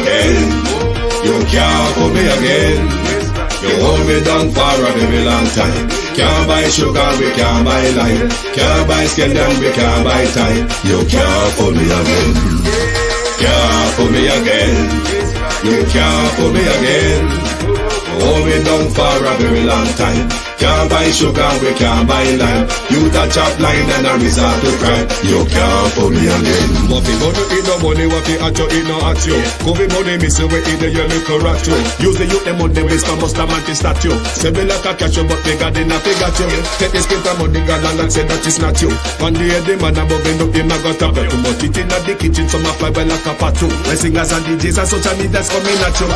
again. You can't fool me again. You hold me down for a very long time. Can't buy sugar, we can't buy lime. Can't buy scandal, we can't buy time. You can't fool me again. Can't fool me again. You can't fool me again. Hold me down for a very long time. Can't buy sugar, we can't buy lime. You touch up line and I resort to crime. You can't fool me again. What we money in no money, what we at you in no at you. Go be money missing we in the your little rat you. Use the youth them on them waste and bust a man to statue. Say me like a catch you but bigger than a figure you. Take the spit of money gal and say that is not you. One day the man above end up him a got a bet. Too much it in the kitchen some a fly well like a patu. My singers and DJs and social media's coming at you.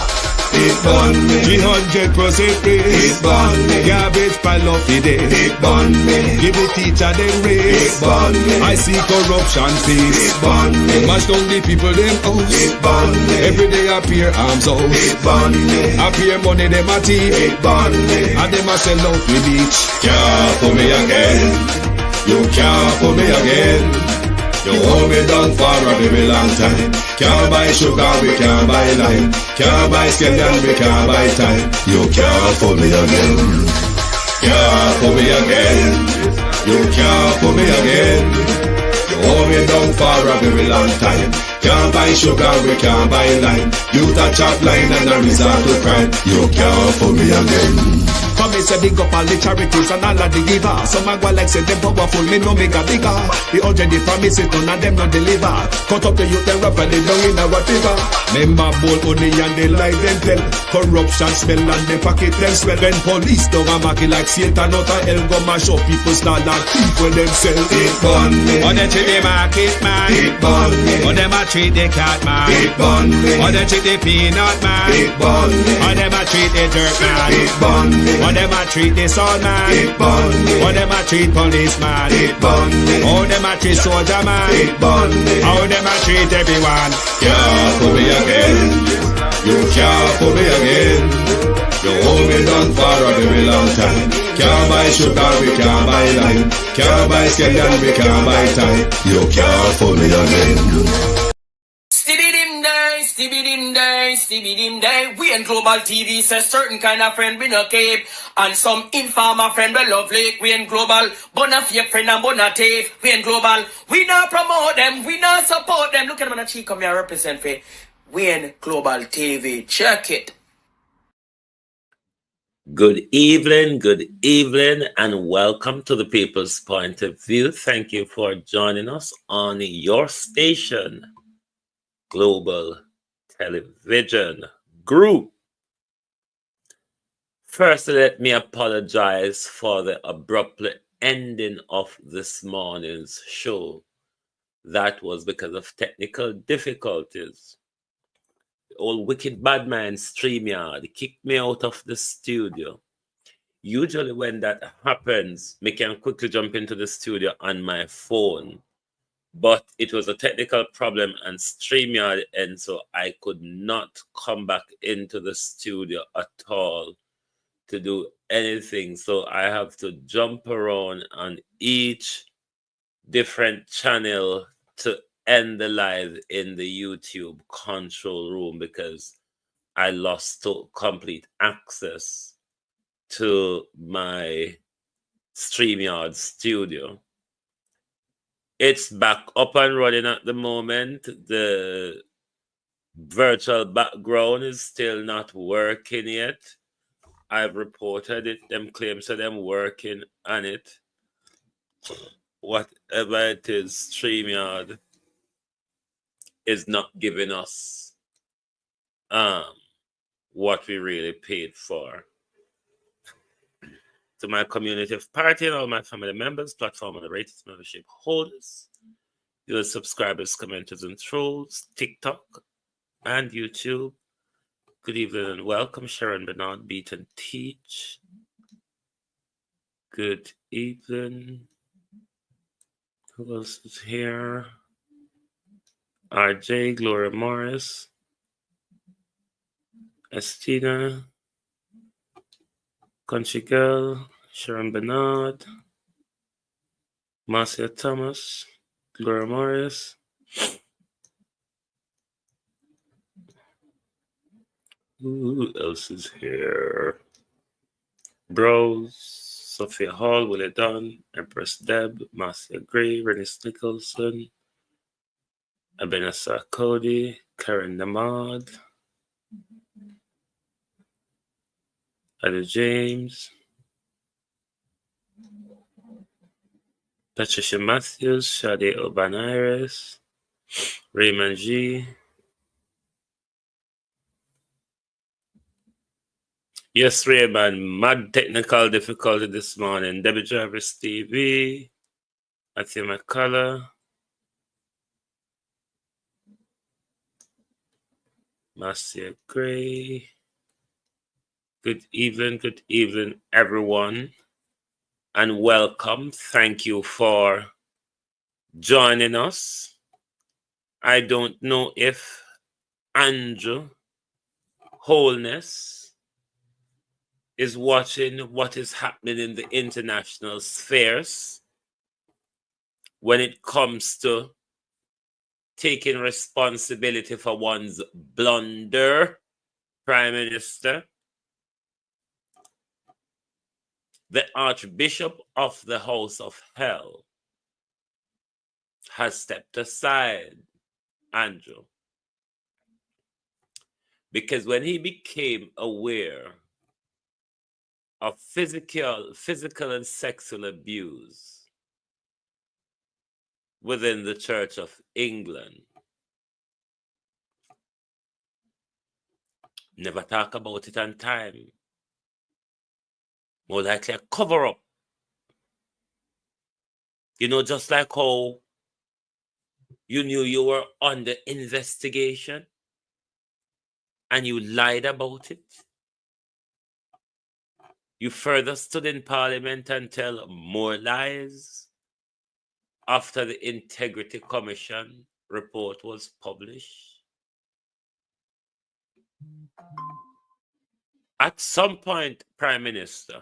It burn me 300% raise. It burn me Garbage pile of the day. It burn me Give the teacher them raise. It burn me I see corruption face. It burn me Mash down the people them house. It burn me Every day appear arms out. It burn me Appear money them a thief. It burn me And them a sell out with each. Can't fool me again. You can't fool me again. You hold me down for a very long time. Can't buy sugar, we can't buy lime. Can't buy scandal, we can't buy time. You can't fool me again. Can't fool me again. You can't fool me again. You hold me down for a very long time. Can't buy sugar, we can't buy lime. You touch up line and I resort to crime. You can't fool me again. Come me say big up all the charities and all of the givers. Some a go like say them powerful, me no make a bigger. The 100 the promises, none of them not deliver. Cut up the youth, they rap and they down in a whatever. Member bowl money and they lie them tell. Corruption smell and they pocket them swell. When police don't a market like Satan out of hell, go mash up people start like people themselves. It burn me On the treat the market man. It burn me On them a treat the cat man. It burn me On them treat the peanut man. It burn me On them a treat the dirt man. It burn me On them a treat the soul man. It burn me How them a treat policeman. It burn me How them a treat soldier man. It burn me How them a treat everyone. Can't fool me again. You can't fool me again. You hold me down for a very long time. Can't buy sugar, we can't buy lime. Can't buy scandal, we can't buy time. You can't fool me again. Stevie dim day. We in Global TV says certain kind of friend we no cape. And some informer friend we love lake. We in Global, bona fake friend and bona tape. We in Global, we not promote them, we not support them. Look at them on the cheek, come here represent for. We in Global TV, check it. Good evening, and welcome to the People's Point of View. Thank you for joining us on your station, Global Television Group. First, let me apologize for the abrupt ending of this morning's show. That was because of technical difficulties. The old wicked bad man StreamYard kicked me out of the studio. Usually when that happens, me can quickly jump into the studio on my phone. But it was a technical problem and StreamYard, and so I could not come back into the studio at all to do anything. So I have to jump around on each different channel to end the live in the YouTube control room because I lost complete access to my StreamYard studio. It's back up and running at the moment. The virtual background is still not working yet. I've reported it. Them claims to them working on it. Whatever it is, StreamYard is not giving us what we really paid for. To my community of party and all my family members, platform moderators, membership holders, your subscribers, commenters, and trolls, TikTok and YouTube. Good evening and welcome, Sharon Bernard, Beat and Teach. Good evening. Who else is here? RJ, Gloria Morris, Estina, Country Girl, Sharon Bernard, Marcia Thomas, Gloria Morris, Who else is here? Bros, Sophia Hall, Willie Dunn, Empress Deb, Marcia Gray, Rennie Nicholson, Ebenezer Cody, Karen Namad, Ada James, Patricia Matthews, Shade Obanairis, Raymond G. Yes, Raymond, mad technical difficulty this morning. Debbie Jarvis TV, Matthew McCullough, Marcia Gray. Good evening, everyone, and welcome. Thank you for joining us. I don't know if Andrew Wholeness is watching what is happening in the international spheres when it comes to taking responsibility for one's blunder, Prime Minister. The Archbishop of the House of Hell has stepped aside, Andrew, because when he became aware of physical and sexual abuse within the Church of England, never talk about it on time. More likely a cover up. You know, just like how you knew you were under investigation and you lied about it. You further stood in Parliament and tell more lies after the Integrity Commission report was published. At some point, Prime Minister,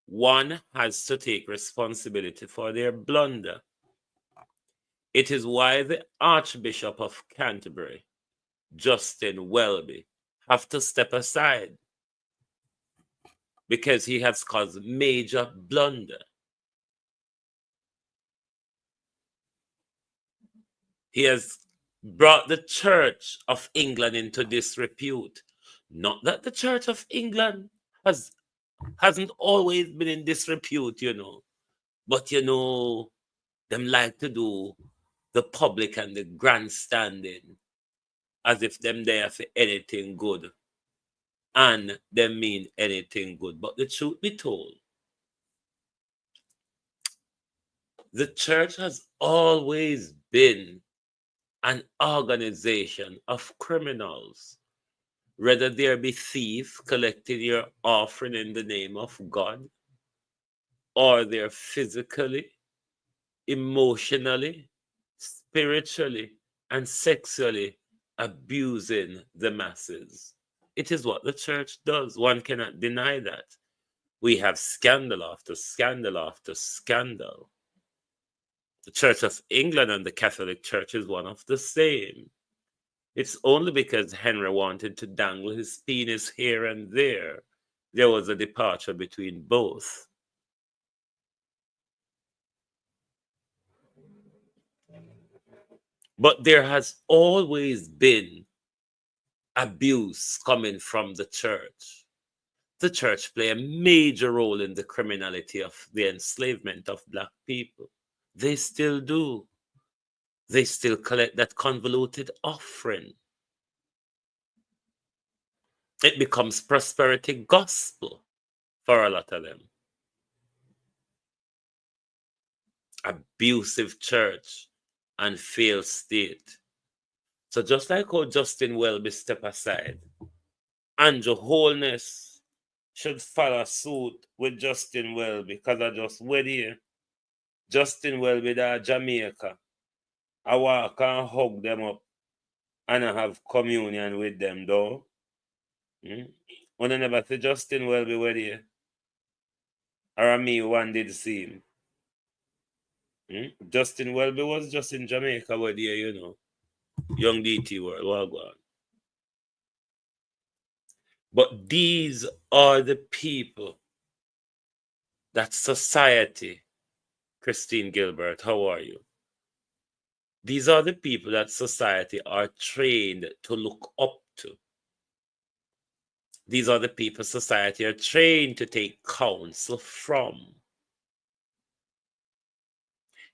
one has to take responsibility for their blunder. It is why the Archbishop of Canterbury, Justin Welby, have to step aside, because he has caused major blunder. He has brought the Church of England into disrepute. Not that the Church of England hasn't always been in disrepute, you know. But, you know, them like to do the public and the grandstanding as if them there for anything good. And them mean anything good. But the truth be told, the church has always been an organization of criminals. Whether there be thieves collecting your offering in the name of God, or they're physically, emotionally, spiritually, and sexually abusing the masses. It is what the church does. One cannot deny that. We have scandal after scandal after scandal. The Church of England and the Catholic Church is one of the same. It's only because Henry wanted to dangle his penis here and there was a departure between both. But there has always been abuse coming from the church. The church played a major role in the criminality of the enslavement of Black people. They still do. They still collect that convoluted offering. It becomes prosperity gospel for a lot of them. Abusive church and failed state. So just like how Justin Welby step aside, Andrew Wholeness should follow suit with Justin Welby, because I just went here. Justin Welby that Jamaica. I walk and hug them up and I have communion with them though. When I never see Justin Welby with you. Or me one did see him. Justin Welby was just in Jamaica with you, you know. Young DT world, well gone. But these are the people that society, Christine Gilbert, how are you? These are the people that society are trained to look up to. These are the people society are trained to take counsel from.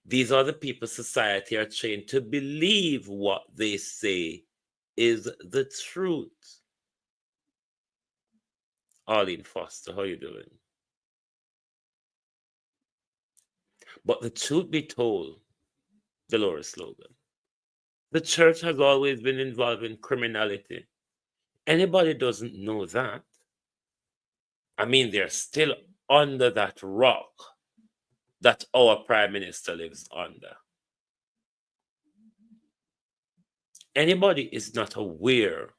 These are the people society are trained to believe what they say is the truth. Arlene Foster, how you doing? But the truth be told, Dolores Logan, the church has always been involved in criminality. Anybody doesn't know that? I mean, they're still under that rock that our prime minister lives under. Anybody is not aware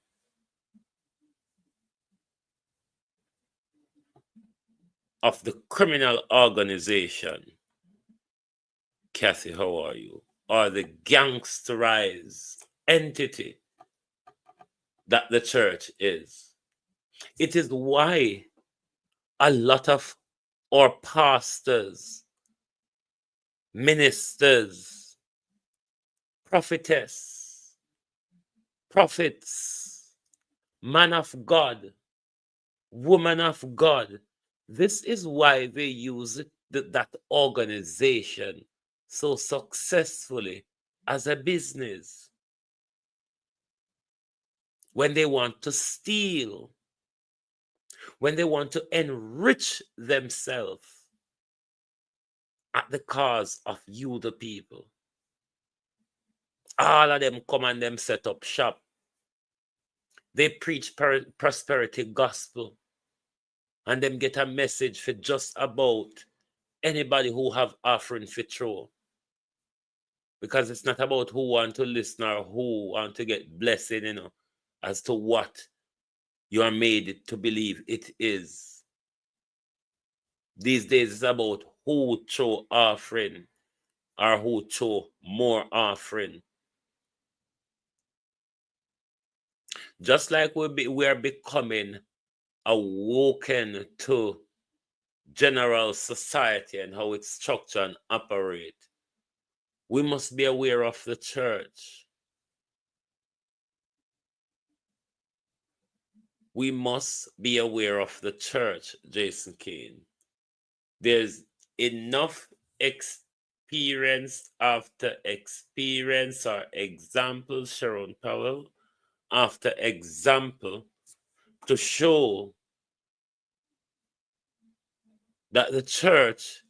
of the criminal organization, Kathy, how are you? Or the gangsterized entity that the church is. It is why a lot of our pastors, ministers, prophetess, prophets, man of God, woman of God, this is why they use that organization so successfully as a business. When they want to steal, when they want to enrich themselves at the cause of you, the people. All of them come and them set up shop. They preach prosperity gospel. And them get a message for just about anybody who have offering for throw. Because it's not about who want to listen or who want to get blessing, as to what you are made to believe it is. These days it's about who throw offering or who throw more offering. Just like we are becoming awoken to general society and how it's structured and operate, we must be aware of the church. We must be aware of the church, Jason Kane. There's enough experience after experience or example, Sharon Powell, after example, to show that the church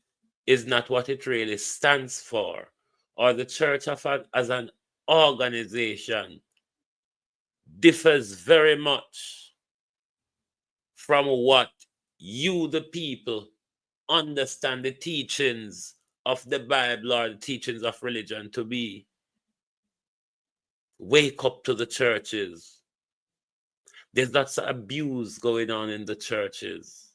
is not what it really stands for, or the church as an organization differs very much from what you, the people, understand the teachings of the Bible or the teachings of religion to be. Wake up to the churches. There's lots of abuse going on in the churches.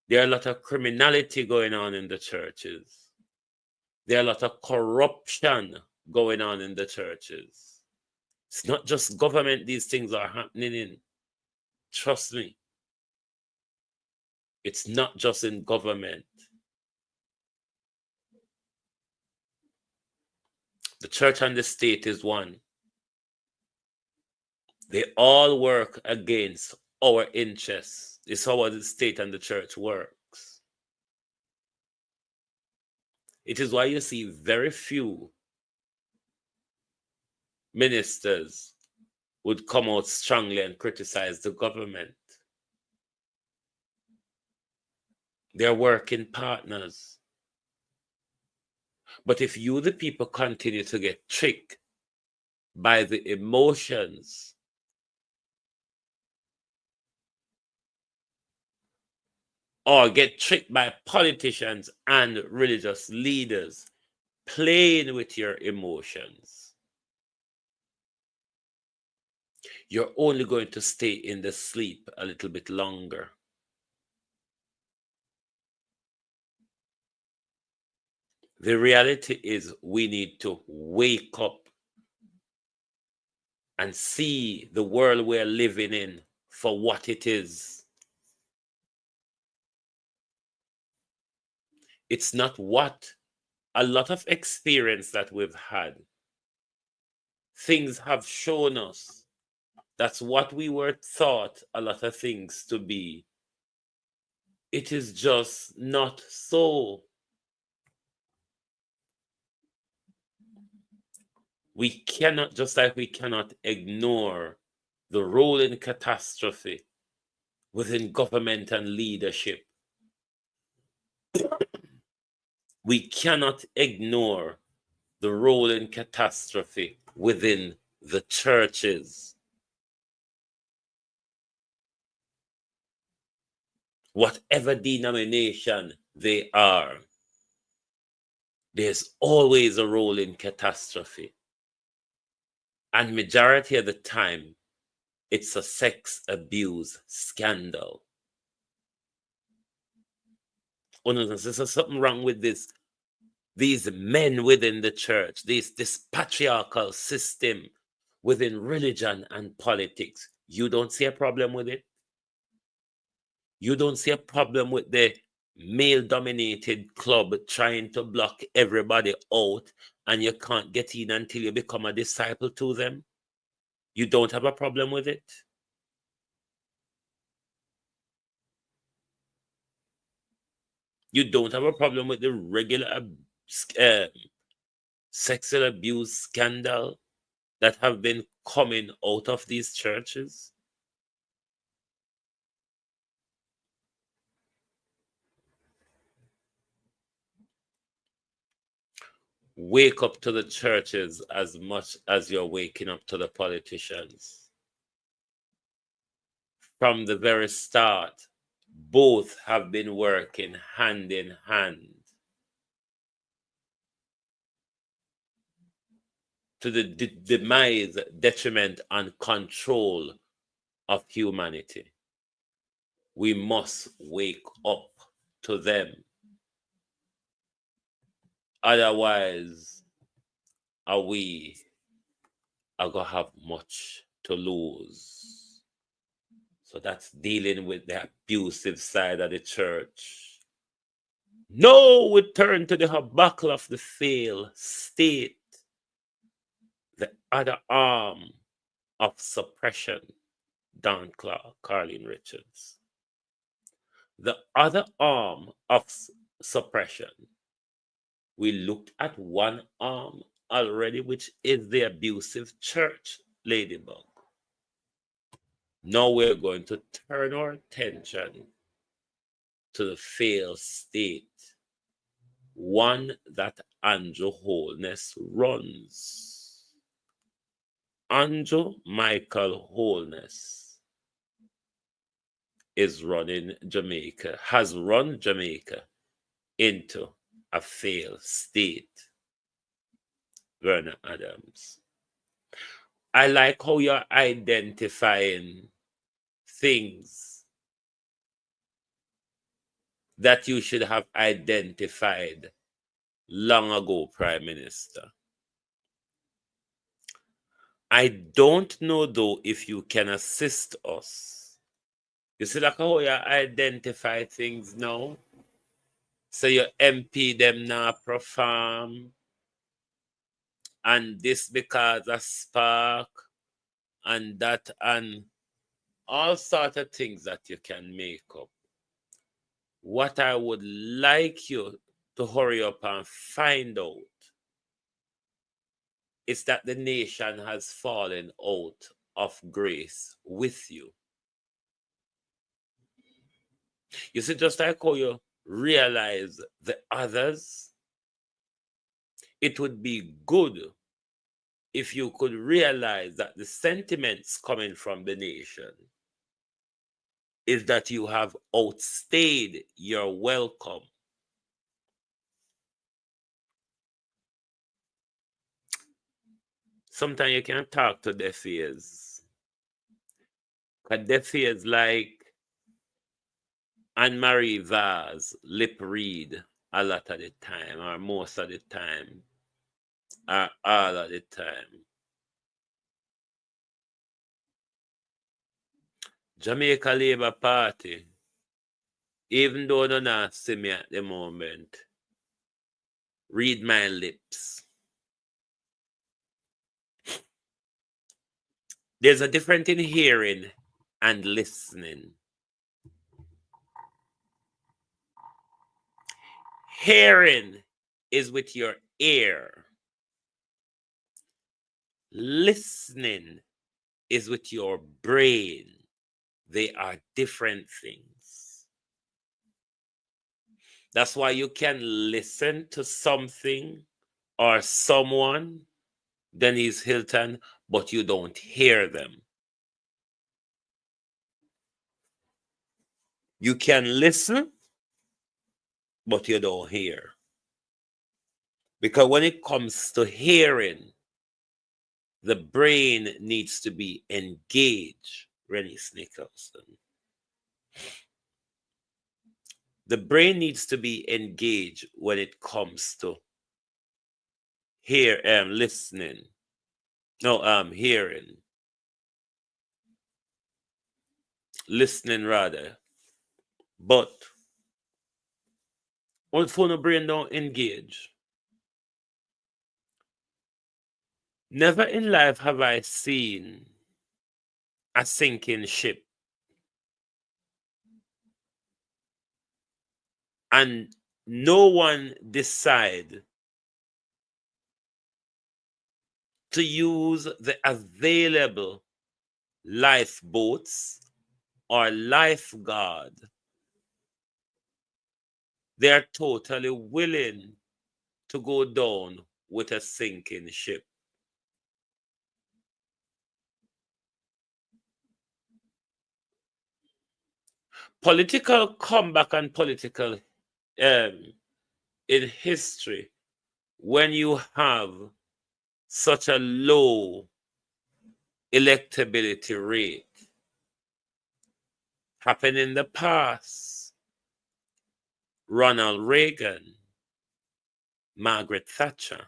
There are a lot of criminality going on in the churches. There are a lot of corruption going on in the churches. It's not just government these things are happening in. Trust me. It's not just in government. The church and the state is one. They all work against our interests. It's how the state and the church works. It is why you see very few ministers would come out strongly and criticize the government. They're working partners. But if you, the people, continue to get tricked by the emotions, or get tricked by politicians and religious leaders playing with your emotions, you're only going to stay in the sleep a little bit longer. The reality is we need to wake up and see the world we're living in for what it is. It's not what a lot of experience that we've had. Things have shown us that's what we were taught a lot of things to be. It is just not so. We cannot, just like we cannot ignore the rolling catastrophe within government and leadership. We cannot ignore the rolling catastrophe within the churches. Whatever denomination they are, there's always a rolling catastrophe. And majority of the time, it's a sex abuse scandal. Oh no, there's something wrong with this. These men within the church, this patriarchal system within religion and politics. You don't see a problem with it? You don't see a problem with the male-dominated club trying to block everybody out and you can't get in until you become a disciple to them? You don't have a problem with it? You don't have a problem with the regular sexual abuse scandal that have been coming out of these churches? Wake up to the churches as much as you're waking up to the politicians. From the very start, both have been working hand in hand to the demise, detriment, and control of humanity. We must wake up to them. Otherwise, we are going to have much to lose. So that's dealing with the abusive side of the church. No, we turn to the debacle of the failed state, the other arm of suppression. Don Clark, Carlene Richards. The other arm of suppression. We looked at one arm already, which is the abusive church, Ladybug. Now we're going to turn our attention to the failed state, one that Andrew Holness runs. Andrew Michael Holness is running Jamaica, has run Jamaica into a failed state. Vernon Adams. I like how you're identifying things that you should have identified long ago, Prime Minister. I don't know, though, if you can assist us. You see, like how you identify things now? So your MP them now perform, and this because of spark, and that, and all sort of things that you can make up. What I would like you to hurry up and find out is that the nation has fallen out of grace with you. You see, just like how you realize the others, it would be good if you could realize that the sentiments coming from the nation is that you have outstayed your welcome. Sometimes you can talk to deaf ears. Because deaf ears like Anne-Marie Vaz lip read a lot of the time, or most of the time, or all of the time. Jamaica Labour Party, even though they're not see me at the moment, read my lips. There's a difference in hearing and listening. Hearing is with your ear. Listening is with your brain. They are different things. That's why you can listen to something or someone, Denise Hilton, but you don't hear them. You can listen, but you don't hear. Because when it comes to hearing, the brain needs to be engaged, Rennie Nicholson. The brain needs to be engaged when it comes to listening. No, hearing. Listening rather. But when phone brain don't engage, never in life have I seen a sinking ship and no one decide to use the available lifeboats or lifeguard. They are totally willing to go down with a sinking ship. Political comeback and political in history, when you have such a low electability rate, happened in the past. Ronald Reagan, Margaret Thatcher,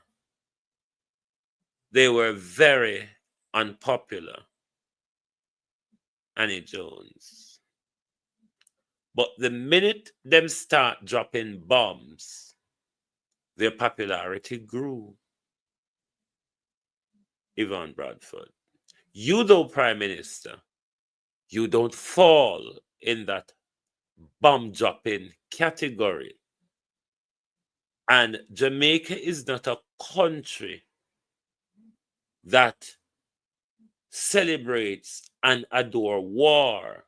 they were very unpopular. Annie Jones. But the minute them start dropping bombs, their popularity grew. Yvonne Bradford. You, though, Prime Minister, you don't fall in that bomb dropping category. And Jamaica is not a country that celebrates and adore war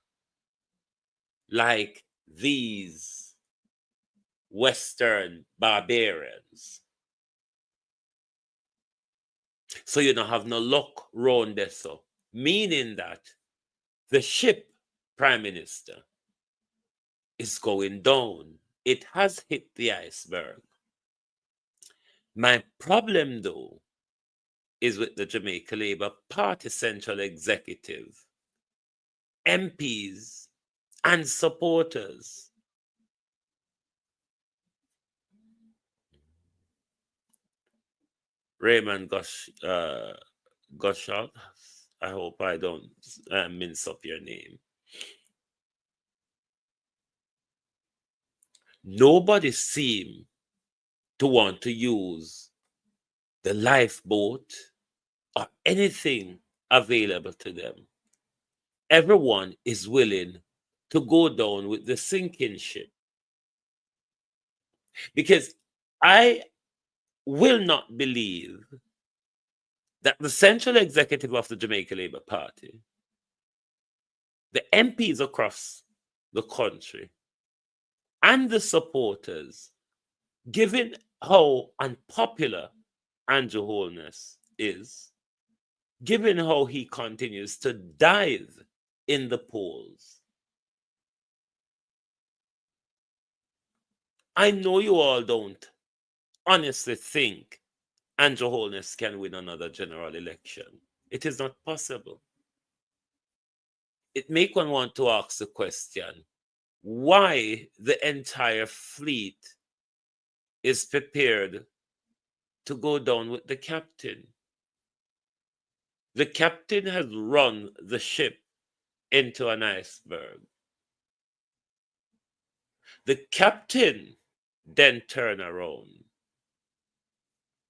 like these Western barbarians. So you don't have no luck round there, so meaning that the ship, Prime Minister, is going down. It has hit the iceberg. My problem, though, is with the Jamaica Labour Party Central Executive, MPs, and supporters. Raymond Goshal, I hope I don't mince up your name. Nobody seemed to want to use the lifeboat or anything available to them. Everyone is willing to go down with the sinking ship. Because I will not believe that the central executive of the Jamaica Labour Party, the MPs across the country, and the supporters, given how unpopular Andrew Holness is, given how he continues to dive in the polls, I know you all don't honestly think Andrew Holness can win another general election. It is not possible. It makes one want to ask the question, why the entire fleet is prepared to go down with the captain. The captain has run the ship into an iceberg. The captain then turn around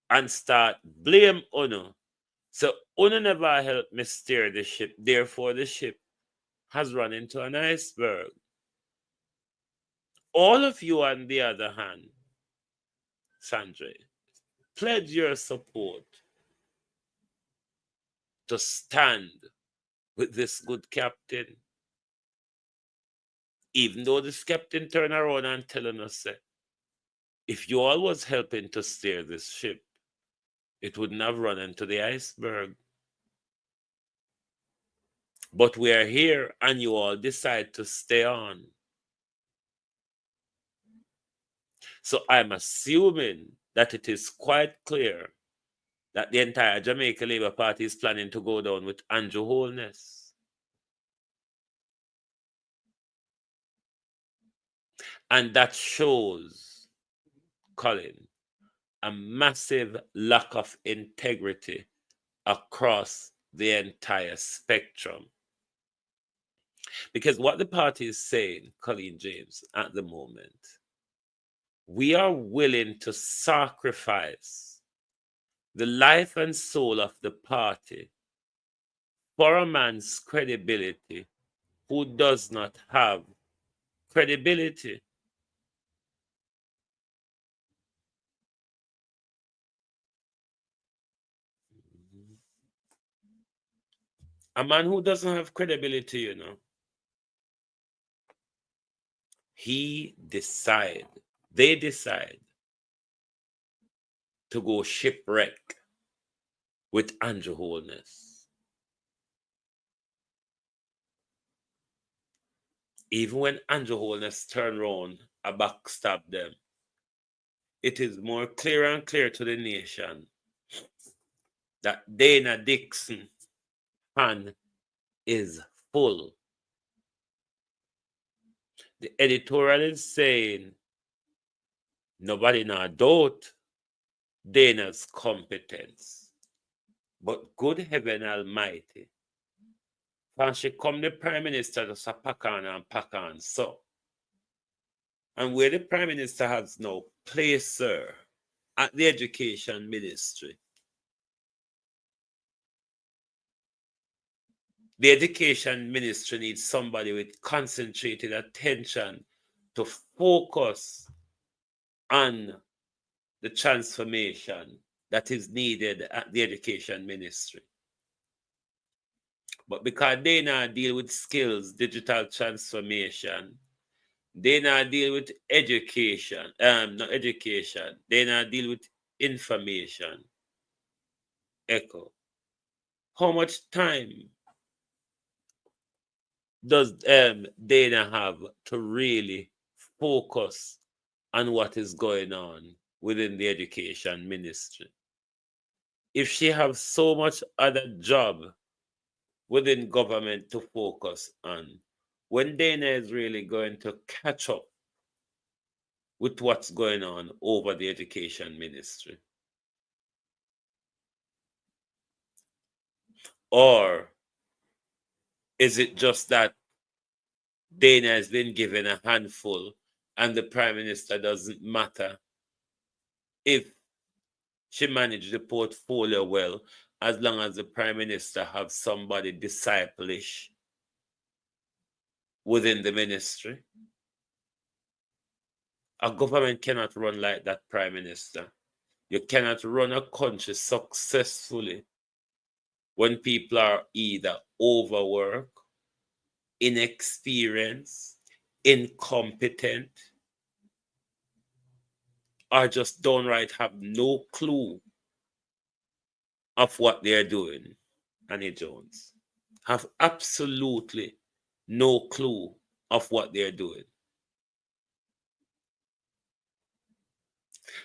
and start blame Uno. So Uno never helped me steer the ship, therefore the ship has run into an iceberg. All of you, on the other hand, Sandra, pledge your support to stand with this good captain. Even though this captain turned around and telling us that if you all was helping to steer this ship, it wouldn't have run into the iceberg. But we are here and you all decide to stay on. So I'm assuming that it is quite clear that the entire Jamaica Labour Party is planning to go down with Andrew Holness. And that shows, Colin, a massive lack of integrity across the entire spectrum. Because what the party is saying, Colin James, at the moment, we are willing to sacrifice the life and soul of the party for a man's credibility who does not have credibility. A man who doesn't have credibility, you know, they decide to go shipwreck with Andrew Holness. Even when Andrew Holness turned around and backstab them, it is more clear and clear to the nation that Dana Dixon hand is full. The editorial is saying nobody now doubt Dana's competence. But good heaven almighty, when she come the Prime Minister to pack on so. And where the Prime Minister has now placed her at the Education Ministry, the Education Ministry needs somebody with concentrated attention to focus on the transformation that is needed at the Education Ministry. But because they now deal with skills, digital transformation, they now deal with education, not education, they now deal with information. Echo. How much time does Dana have to really focus on what is going on within the Education Ministry? If she has so much other job within government to focus on, when Dana is really going to catch up with what's going on over the Education Ministry? Or is it just that Dana has been given a handful and the Prime Minister doesn't matter if she managed the portfolio well, as long as the Prime Minister have somebody disciplish within the ministry? A government cannot run like that, Prime Minister. You cannot run a country successfully when people are either overworked, inexperienced, incompetent, or just downright have no clue of what they're doing. Annie Jones have absolutely no clue of what they're doing.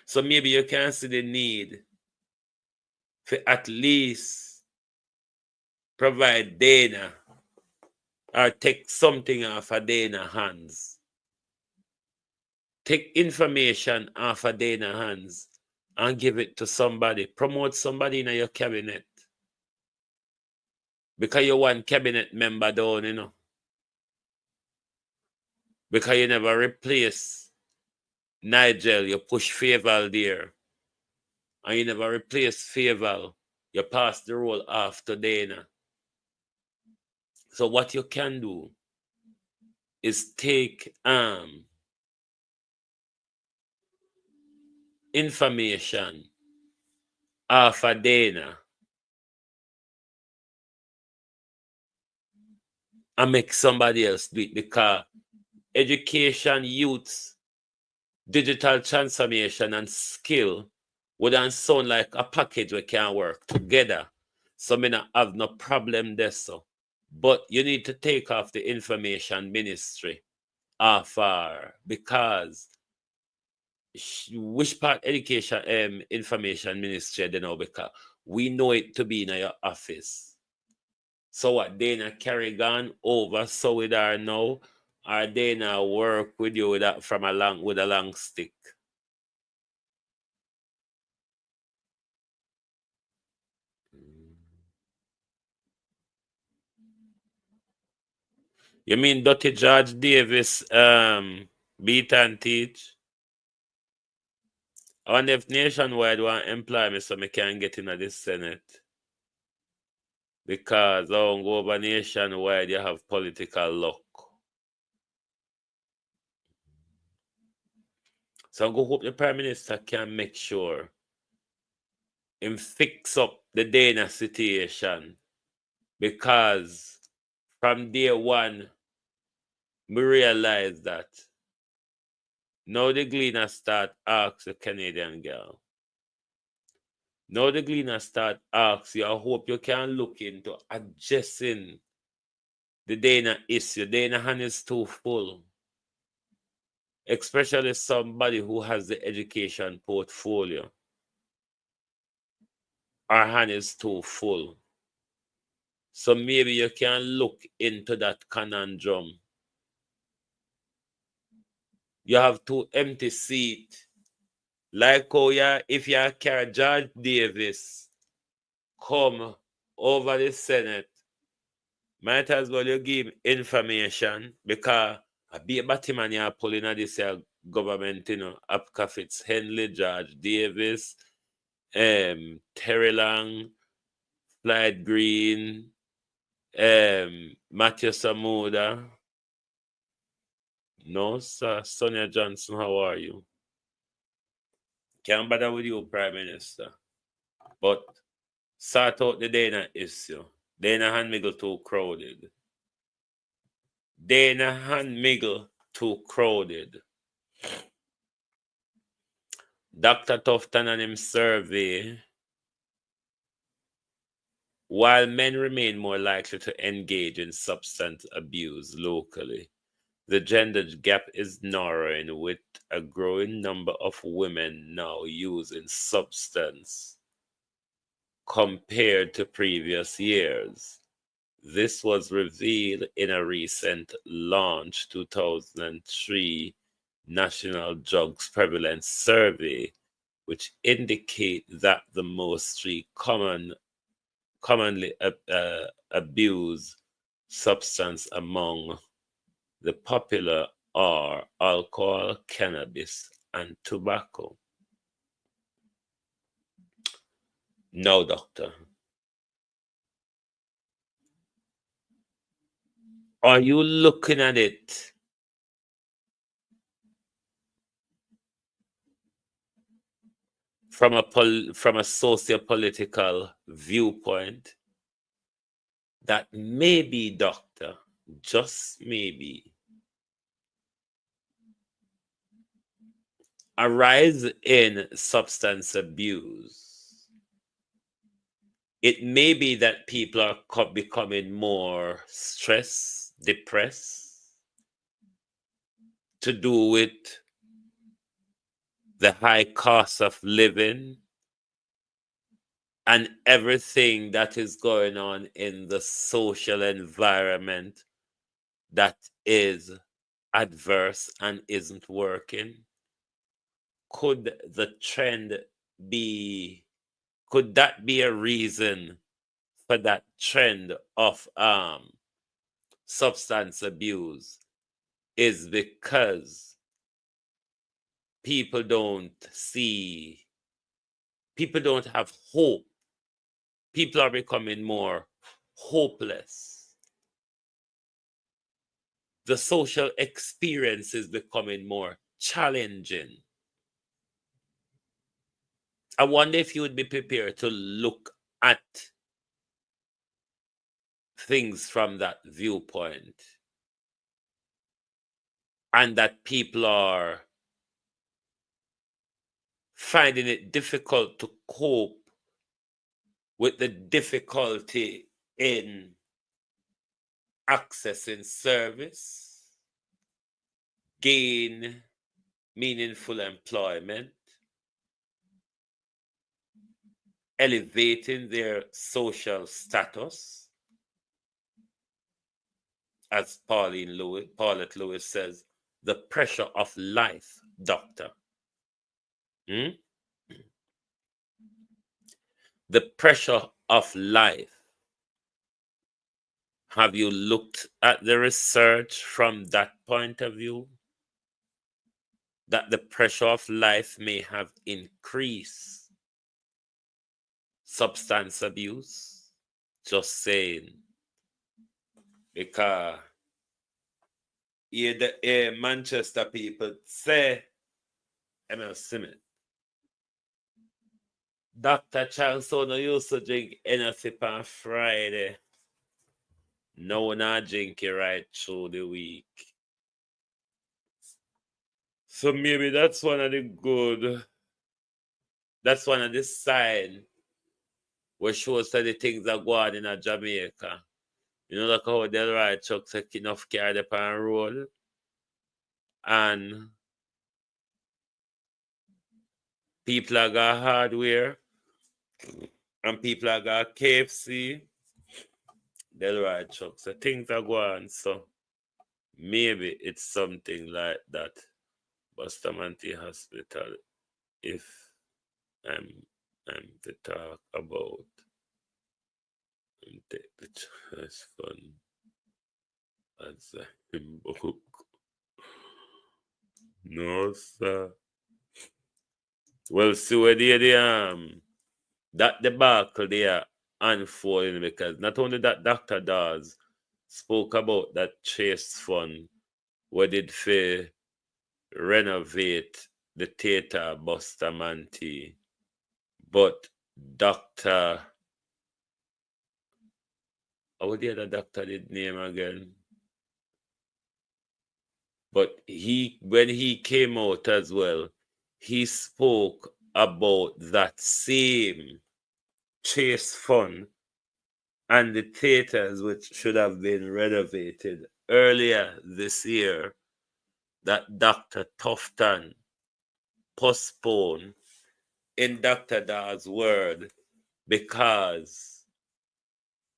So maybe you can see the need for at least provide Dana or take something off of Dana's hands. Take information off of Dana's hands and give it to somebody. Promote somebody in your cabinet. Because you're one cabinet member down, you know. Because you never replace Nigel, you push Faval there. And you never replace Faval. You pass the role off to Dana. So what you can do is take information off of Dana and make somebody else do it, because education, youth, digital transformation, and skill wouldn't sound like a package we can work together. So me not have no problem there. So, but you need to take off the information ministry off her, because which part education information ministry they know, because we know it to be in your office. So what, Dana carry on over so with her now, or Dana work with you with that from a long stick? You mean Dr. George Davis beat and teach? I wonder if Nationwide want to employ me so I can get into this Senate. Because I won't go over Nationwide, you have political luck. So I go hope the Prime Minister can make sure him fix up the Dana situation. Because from day one, we realize that now the Gleaner start ask the Canadian girl. Now the Gleaner start ask you, I hope you can look into addressing the Dana issue. Dana hand is too full. Especially somebody who has the education portfolio. Our hand is too full. So maybe you can look into that conundrum. You have two empty seats. Like how if you carry George Davis come over the Senate, might as well you give him information, because I be a Batman you pulling at this government, Apcafits, Henley, George Davis, Terry Lang, Clyde Green, Matthew Samuda. No, sir. Sonia Johnson, how are you? Can't bother with you, Prime Minister. But sort out the Dana issue. Dana and Miggle too crowded. Dana and Miggle too crowded. Dr. Tufton and him survey, while men remain more likely to engage in substance abuse locally, the gender gap is narrowing, with a growing number of women now using substance compared to previous years. This was revealed in a recent launch 2003 National Drugs Prevalence Survey, which indicate that the most three commonly abused substance among the popular are alcohol, cannabis, and tobacco. No, doctor. Are you looking at it from a socio-political viewpoint? That maybe, doctor, just maybe, a rise in substance abuse, it may be that people are becoming more stressed, depressed, to do with the high cost of living and everything that is going on in the social environment that is adverse and isn't working. Could that be a reason for that trend of substance abuse? is because people don't have hope. People are becoming more hopeless. The social experience is becoming more challenging. I wonder if you would be prepared to look at things from that viewpoint, and that people are finding it difficult to cope with the difficulty in accessing service, gain meaningful employment, elevating their social status, as Paulette Lewis says, the pressure of life, doctor. The pressure of life. Have you looked at the research from that point of view? That the pressure of life may have increased substance abuse? Just saying. Because the Manchester people say, Emil Simon, Dr. Charles Sono used to drink anything on Friday. No, not drink it right through the week. So maybe that's one of the sign where shows that the things are going in Jamaica. You know, like how they'll ride trucks like enough car up on road. And people are got hardware. And people are got KFC. They'll ride trucks. So things are going. So maybe it's something like that. Bustamante Hospital, if I'm to talk about and take the trust fund as a book. No, sir. Well, see where that debacle there unfolding, because not only that Dr. Dawes spoke about that chase fund where did for renovate the theater Bustamante, but Dr. What the other doctor did name again? But when he came out as well, he spoke about that same chase fund and the theaters which should have been renovated earlier this year that Dr. Tufton postponed, in Dr. Dawes' word, because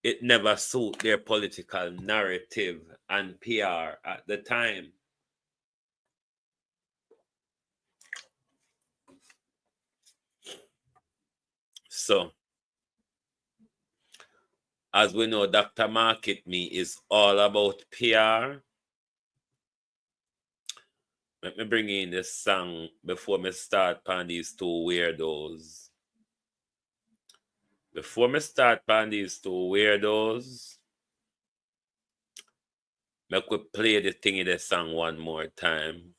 it never suited their political narrative and PR at the time. So, as we know, Dr. Market Me is all about PR. Let me bring in this song before me start on these two weirdos. Before me start on these two weirdos, make we play the thing in the song one more time.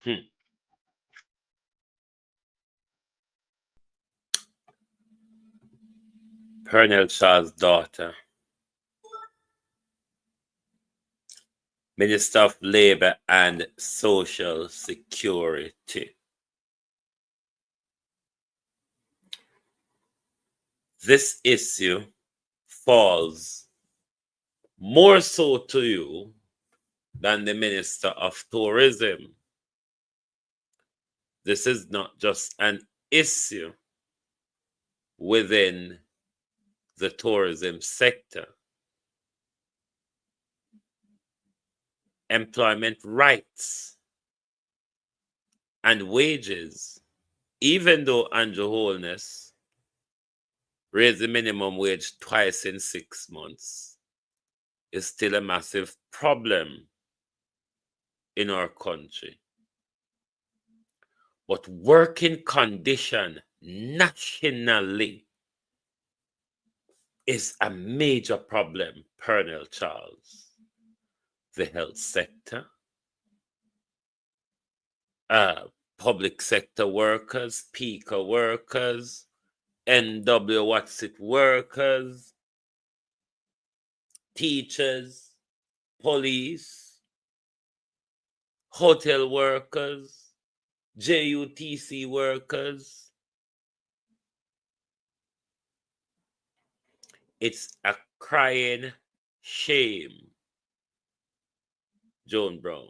Hmm. Colonel Charles' daughter, Minister of Labor and Social Security. This issue falls more so to you than the Minister of Tourism. This is not just an issue within the tourism sector. Employment rights and wages, even though Andrew Holness raised the minimum wage twice in 6 months, is still a massive problem in our country. But working condition nationally is a major problem, Colonel Charles. The health sector, public sector workers, PICA workers, NW What's It workers, teachers, police, hotel workers, JUTC workers. It's a crying shame, Joan Brown,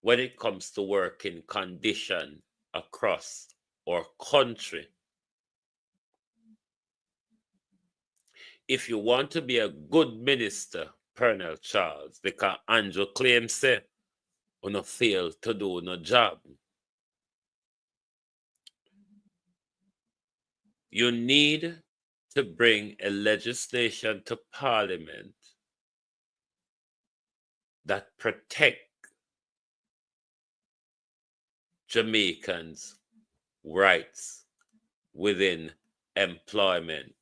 when it comes to working condition across our country. If you want to be a good minister, Colonel Charles, because Andrew claims say, you no fail to do no job. You need to bring a legislation to Parliament that protect Jamaicans' rights within employment,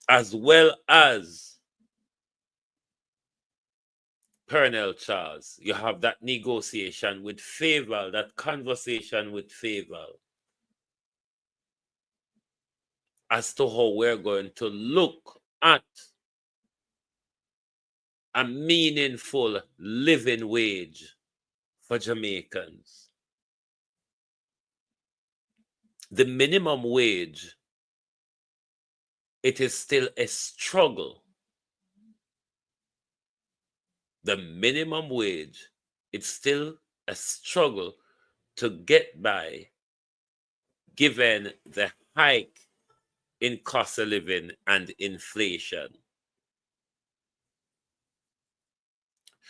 as well as Colonel Charles. You have that negotiation with Favor, that conversation with Favor, as to how we're going to look at a meaningful living wage for Jamaicans. The minimum wage, it is still a struggle. The minimum wage, it's still a struggle to get by given the hike in cost of living and inflation.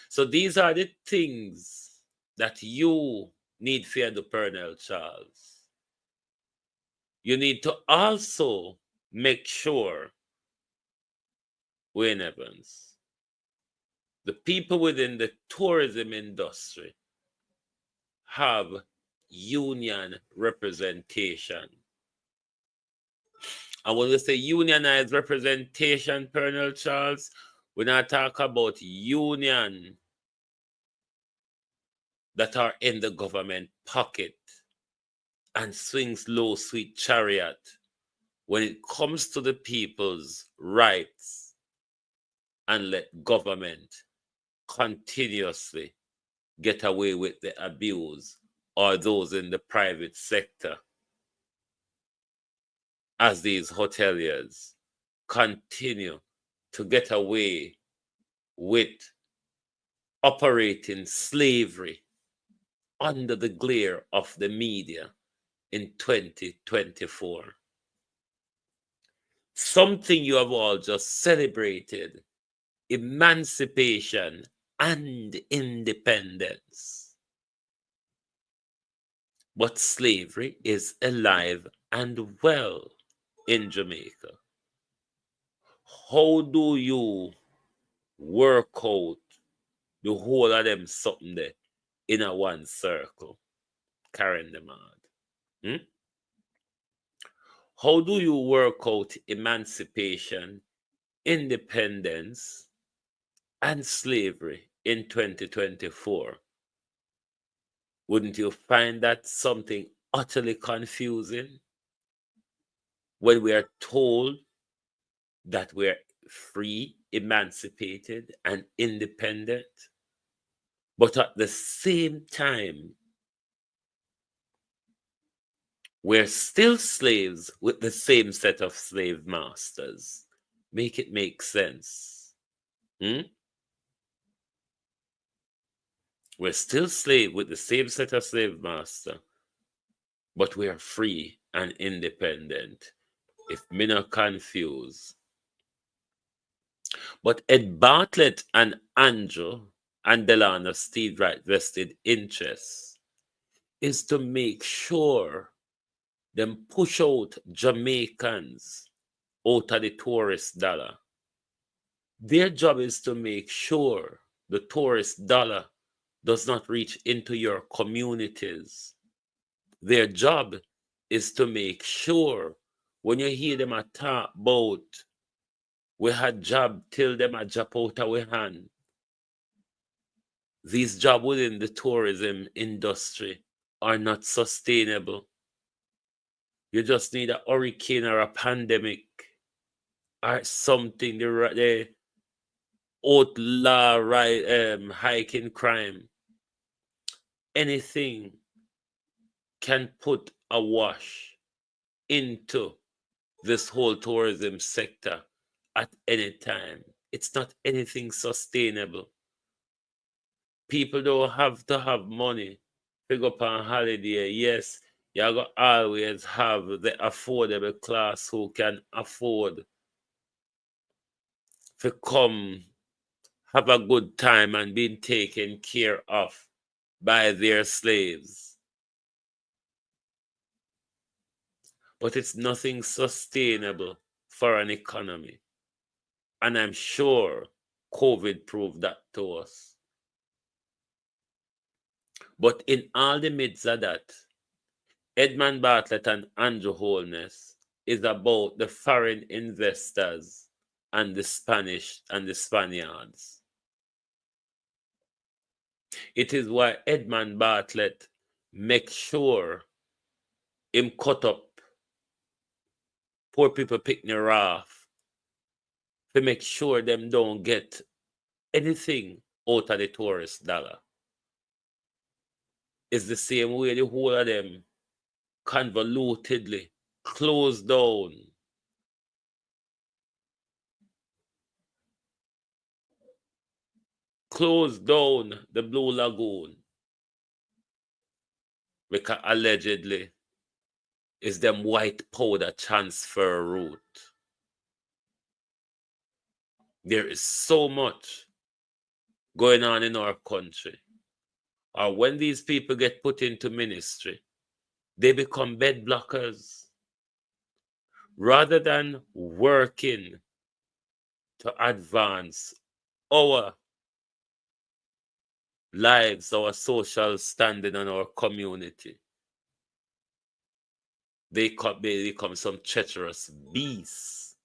So these are the things that you need for the Colonel Charles. You need to also make sure, Wayne Evans, the people within the tourism industry have union representation. And when we say unionized representation, Colonel Charles, we're not talking about union that are in the government pocket and swings low, sweet chariot when it comes to the people's rights and let government continuously get away with the abuse, or those in the private sector, as these hoteliers continue to get away with operating slavery under the glare of the media in 2024. Something you have all just celebrated: emancipation and independence. But slavery is alive and well in Jamaica. How do you work out the whole of them something there in a one circle, carrying them out? How do you work out emancipation, independence, and slavery in 2024, wouldn't you find that something utterly confusing when we are told that we're free, emancipated, and independent, but at the same time, we're still slaves with the same set of slave masters? Make it make sense. We're still slave with the same set of slave master, but we are free and independent. If me not confused. But Ed Bartlett and Andrew and Delano Steve Wright vested interest is to make sure them push out Jamaicans out of the tourist dollar. Their job is to make sure the tourist dollar does not reach into your communities. Their job is to make sure when you hear them talk about we had job till them a job out of our hand, these jobs within the tourism industry are not sustainable. You just need a hurricane or a pandemic or something. The outlaw hiking crime. Anything can put a wash into this whole tourism sector at any time. It's not anything sustainable. People don't have to have money to go on holiday. Yes, you got always have the affordable class who can afford to come have a good time and being taken care of by their slaves. But it's nothing sustainable for an economy. And I'm sure COVID proved that to us. But in all the midst of that, Edmund Bartlett and Andrew Holness is about the foreign investors and the Spanish and the Spaniards. It is why Edmund Bartlett makes sure him cut up poor people picnic off to make sure them don't get anything out of the tourist dollar. It's the same way the whole of them convolutedly closed down the Blue Lagoon because allegedly is them white powder transfer route. There is so much going on in our country. Or when these people get put into ministry, they become bed blockers rather than working to advance our lives, our social standing, and our community. They become some treacherous beasts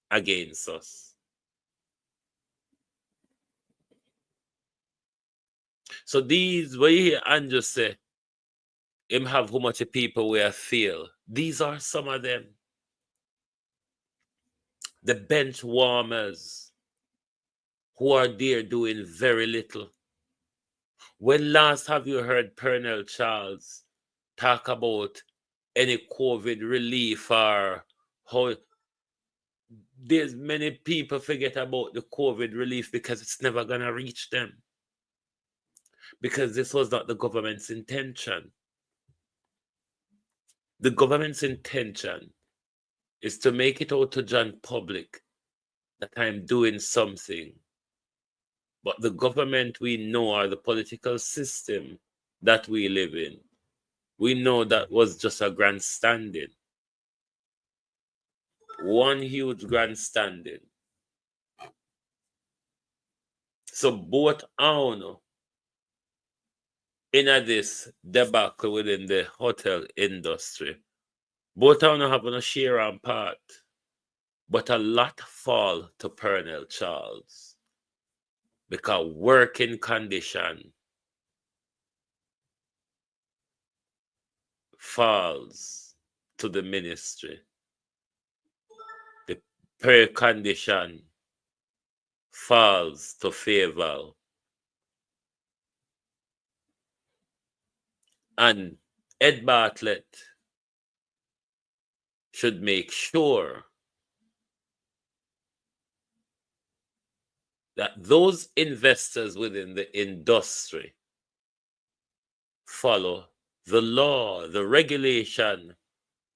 against us. So these, where you hear Andrew say, him have how much people we feel. These are some of them. The bench warmers who are there doing very little. When last have you heard Pernell Charles talk about any COVID relief or how there's many people forget about the COVID relief because it's never going to reach them? Because this was not the government's intention. The government's intention is to make it out to John public that I'm doing something. But the government we know, or the political system that we live in, we know that was just a grandstanding. One huge grandstanding. So both own in this debacle within the hotel industry, both of them have a share and part, but a lot fall to Pernell Charles. because working condition falls to the ministry. The pay condition falls to favor. And Ed Bartlett should make sure that those investors within the industry follow the law, the regulation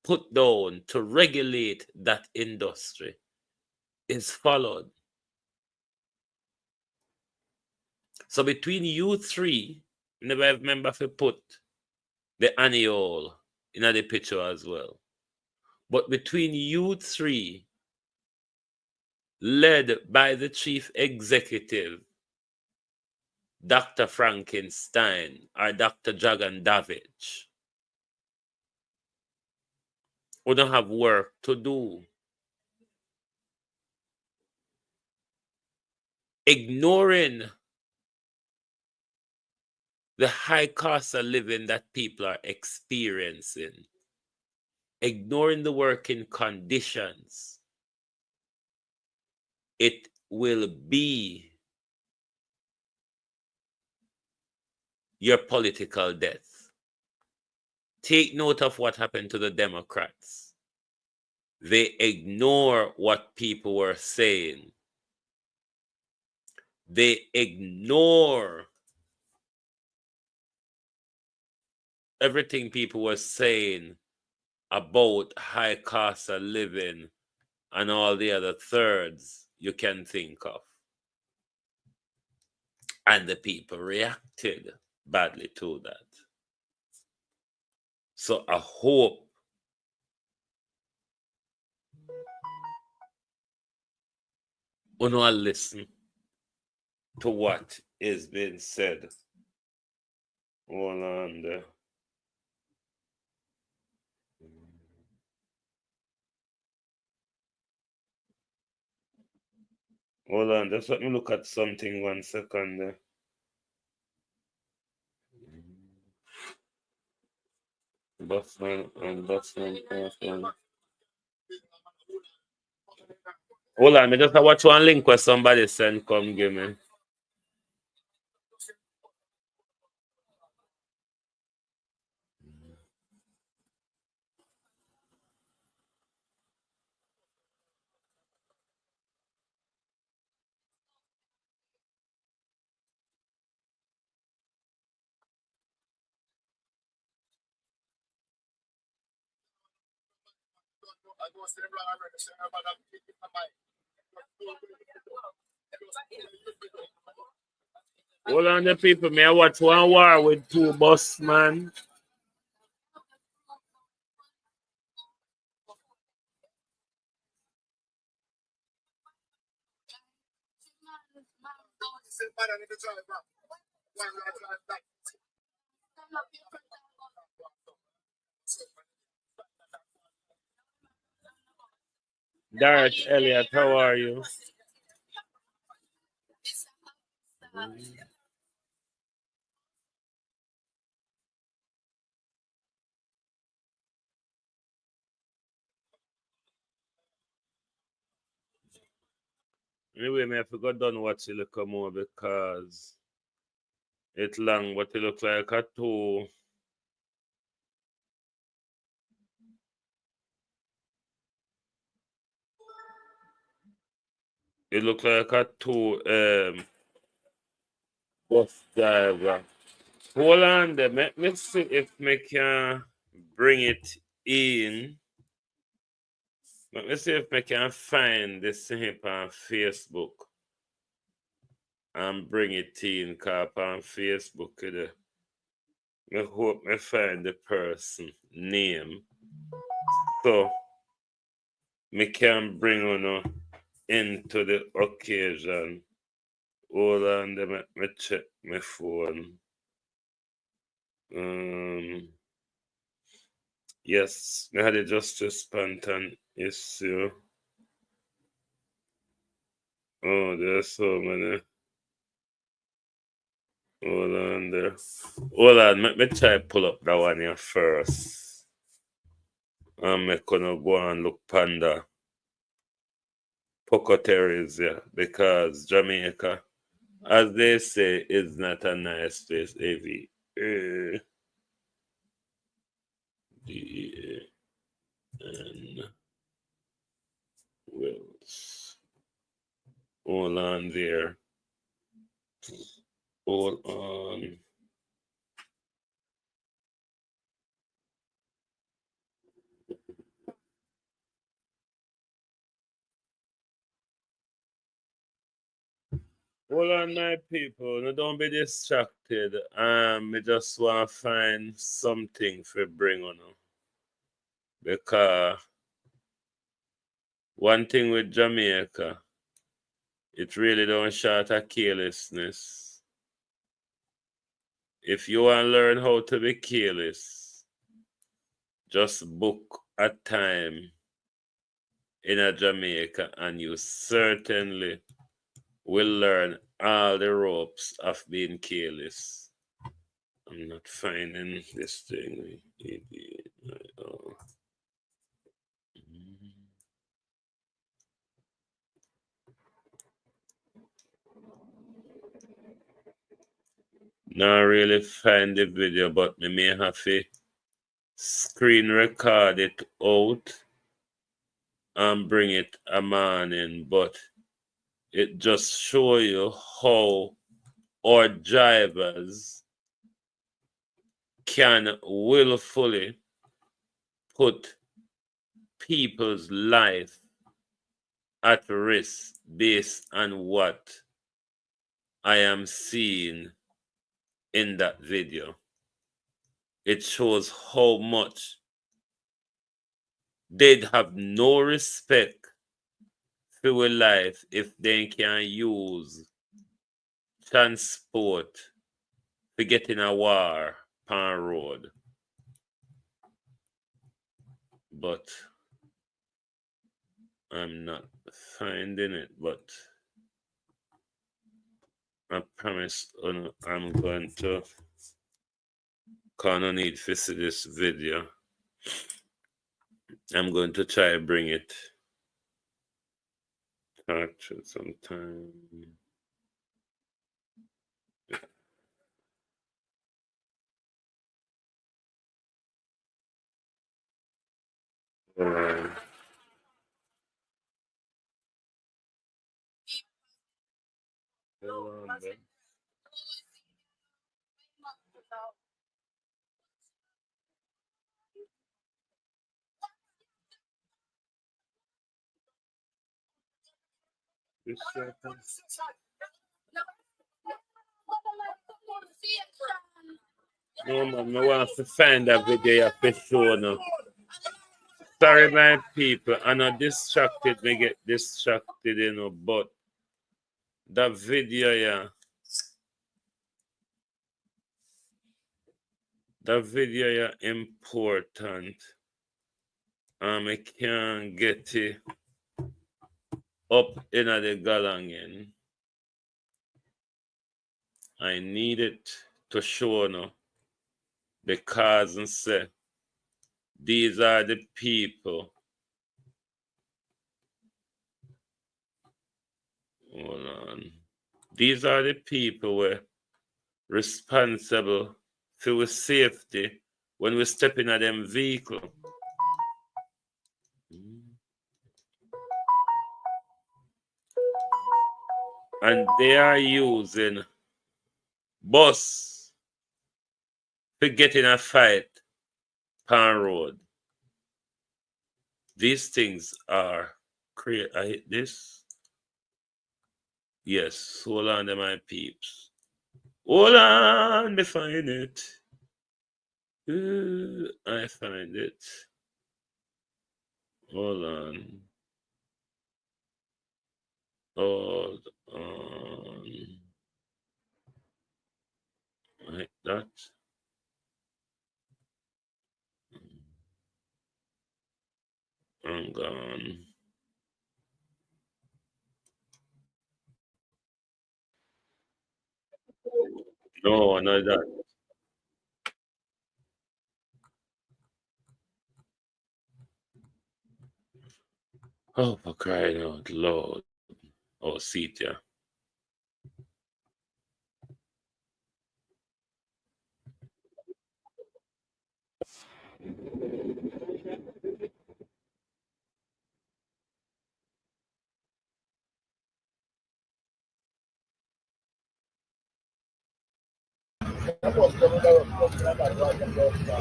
put down to regulate that industry is followed. So between you three, never remember if you put the annual in the picture as well. But between you three, led by the chief executive, Dr. Frankenstein or Dr. Jagan Davidge, we don't have work to do. Ignoring the high cost of living that people are experiencing, ignoring the working conditions, it will be your political death. Take note of what happened to the Democrats. They ignore what people were saying. They ignore everything people were saying about high cost of living and all the other thirds you can think of. And the people reacted badly to that. So I hope we will listen to what is being said. Hold on there. Hold on, just let me look at something 1 second there. Busman. Hold on, I just watch one link where somebody sent come give me. Hold on, the people, may I watch one war with two boss man. Darrett Elliott, how are you? Anyway, me I forgot done watch it look more because it's long, but it looks like a two. It looks like a two bus driver. Hold on there. Let me see if I can bring it in. Let me see if I can find this thing on Facebook and bring it in, because on Facebook, I hope I find the person name. So, I can bring on into the occasion. Hold on, let me check my phone. Yes, I had just a spontaneous issue. Oh, there's so many. Hold on there. Hold on, let me try pull up that one here first. I'm gonna go and look panda Pocoteries, yeah, because Jamaica, as they say, is not a nice place. AV. D-N Wells. Hold on there. Hold on. Hold on, my people. No, don't be distracted. I just want to find something for bring on. Because one thing with Jamaica, it really don't short of carelessness. If you want to learn how to be careless, just book a time in a Jamaica and you certainly will learn all the ropes of being careless. I'm not finding this thing. Oh. Not really find the video, but me may have to screen record it out and bring it a morning, but it just show you how our drivers can willfully put people's life at risk based on what I am seeing in that video. It shows how much they'd have no respect for life if they can use transport to get in a war on road. But I'm not finding it, but I promise I'm going to can't need to see this video. I'm going to try to bring it actually sometime. Hold on, then. This second. No man, I want to find that video for sure now. Sorry my people, I know distracted, me get distracted, you know, but that video, yeah. That video, yeah, important. I can't get it up in the galangin. I need it to show now. Because and say, these are the people. Hold on. These are the people who are responsible for safety when we step in a them vehicle. And they are using bus to get in a fight on road. These things are create. I hit this. Yes, hold on to my peeps. Hold on, me find it. I find it. Hold on. Hold on. Like that. I'm gone. No, not that. Oh, for crying out loud. Oh, seat, yeah.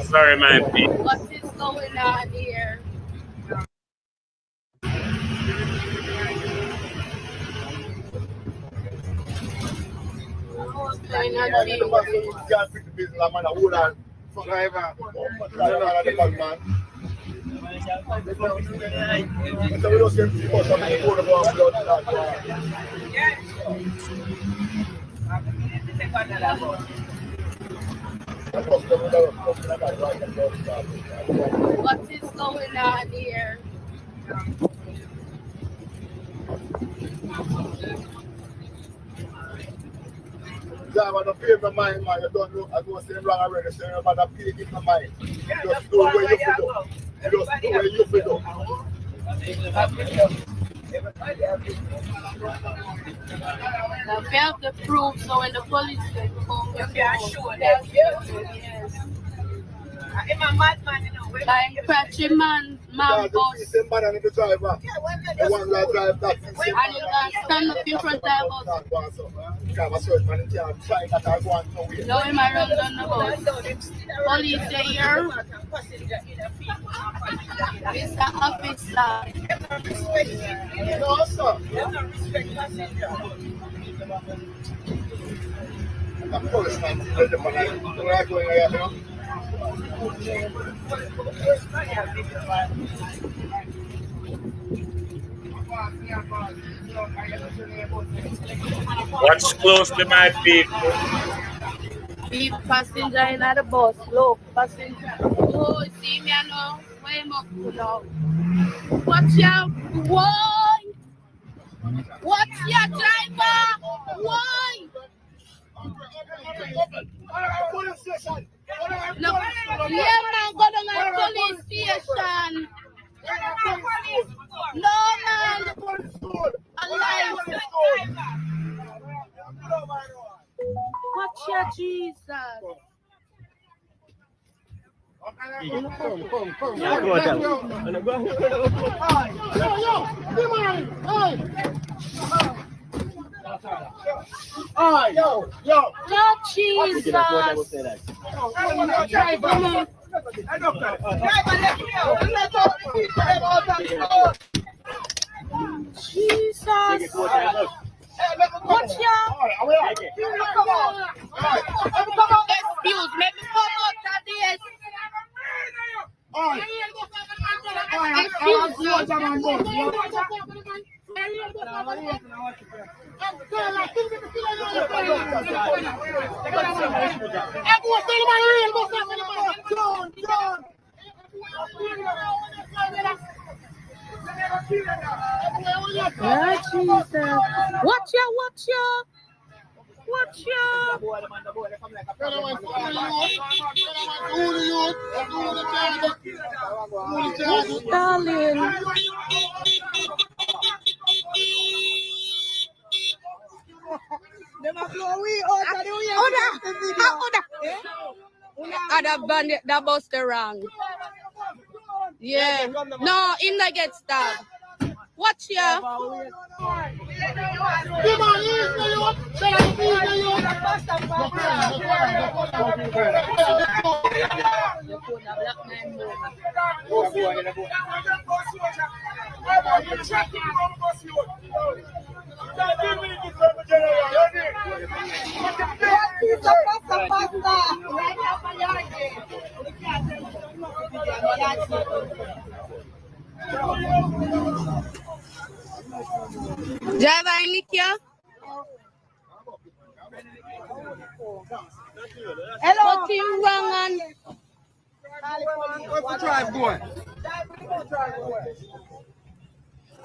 Sorry, my people. What is going on here? What is going on here? Yeah, but the pay my mind, man. You don't know. I don't say wrong already. Say about the pay in my mind. Just do where you feel. Just do where you feel. Now, if you have the proof, so when the police come, you can show them. Yes. I'm a madman, you know. I'm catching man bus. The man and the driver. The one that drive that. And you can stand up in front of the bus. No, him I run down the bus. Police are here. Mr. Officer. No, sir. The policeman is the man. Where are you going here, you Watch closely, my people. Big passenger in the bus. Look, passenger. Oh, see me now. Where am I now? Watch out. Why? Watch your driver. Why? No, yeah, man, go down to the police station. No, man. Alive. Watch your Jesus. Lord Jesus. Jesus. Watch ya. Excuse me, before not this. Excuse me. Watch ya. Darling. Other bandit that bust the wrong. Yeah. No, him that get stabbed. Watch ya. Driver, I need you. Hello. What you wrong on? What's the drive going?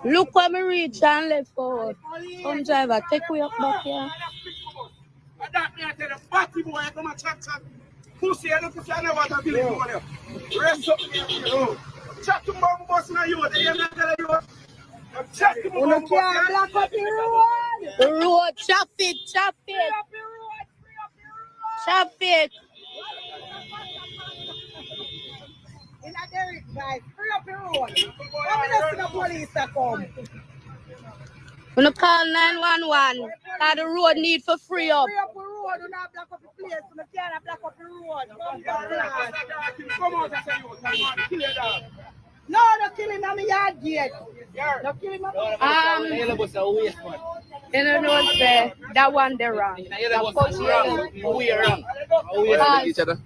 Look where me reach and left forward. Come driver, take way up back here. Batty boy, come and chat. Pussy, I don't know if I never have to kill you. Rest up here. Chat to bomb boss now, you. They ain't telling you. Chat to bomb boss. Block up the road. The road, chop it. Chop it. In a Derek, guys, free up the road. How many the police are come? When you call 911, that the road need for free up. Free up the road, you not block up the place, you can't block up the road. Come out and say you want kill your dog. No, no killing on the yard yet. No killing on you don't know what's there. That one they're wrong. We are wrong.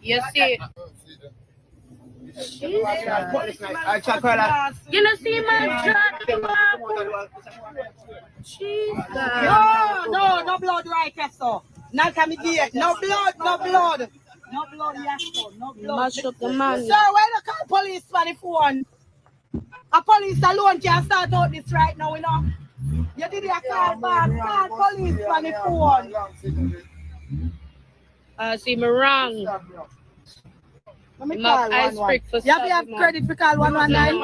You see. You know, see my No blood right here, so. Not coming here. No blood. No blood, yes, no blood. Mash up the man. Sir, why don't call police for the phone? A police alone can start out this right now, you know. You did a call back. Call police for the phone. See me wrong. You have credit for call 119.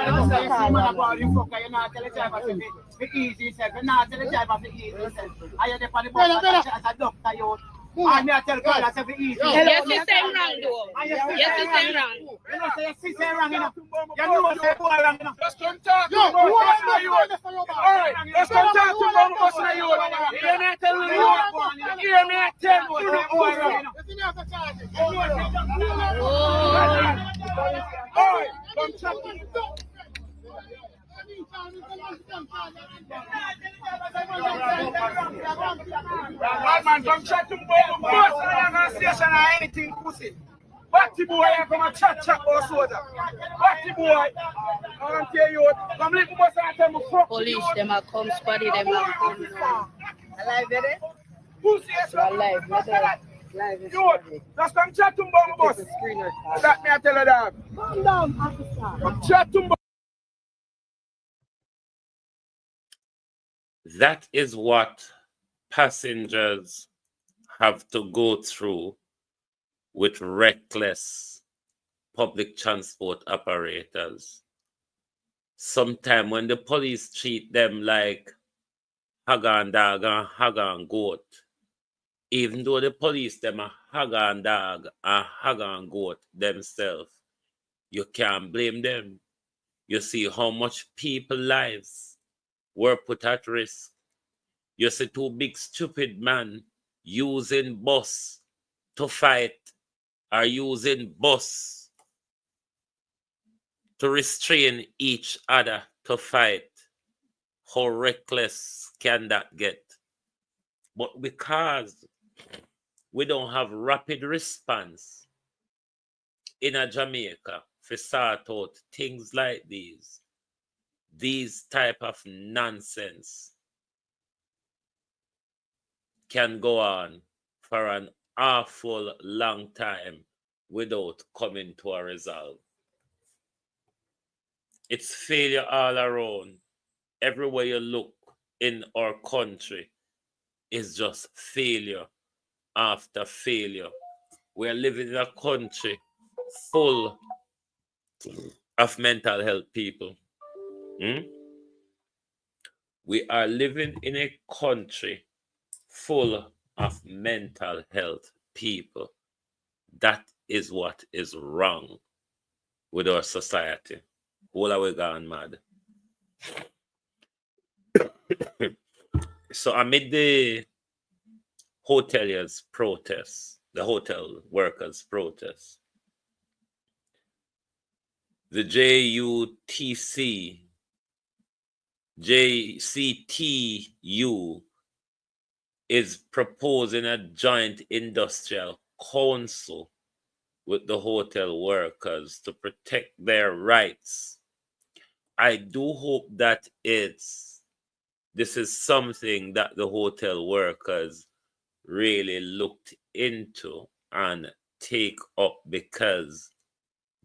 I'm here to tell girl that's every easy. Yes, you say wrong, though. Yes, you say wrong. You know, say you say wrong, you know. You know, say boy wrong, you know. Just come talk to me. Alright, just come talk to me, boss, now you. Hear me tell you. Hear me tell you. Alright, come talk to me. Man, come chat to me, boss. I'm not station or anything, pussy. Batty boy, I come and chat or soda. Batty boy, I can tell you, come little boss and tell me fuck. Police, them are come, spotty, them are come. Alive, baby? Pussy, yes, alive, dude, just come chat to me, boss. That me, I tell you that. Calm down, officer. Come chat to me. That is what passengers have to go through with reckless public transport operators. Sometimes when the police treat them like hog and dog and hog and goat, even though the police them are hog and dog and hog and goat themselves, you can't blame them. You see how much people's lives were put at risk. You see two big stupid men using bus to fight, or using bus to restrain each other to fight. How reckless can that get? But because we don't have rapid response in a Jamaica to sort out things like these type of nonsense can go on for an awful long time without coming to a resolve. It's failure all around. Everywhere you look in our country is just failure after failure. We're living in a country full of mental health people. We are living in a country full of mental health people. That is what is wrong with our society. All are we gone mad. So amid the hoteliers' protests, the hotel workers' protests, the JCTU is proposing a joint industrial council with the hotel workers to protect their rights. I do hope that this is something that the hotel workers really looked into and take up, because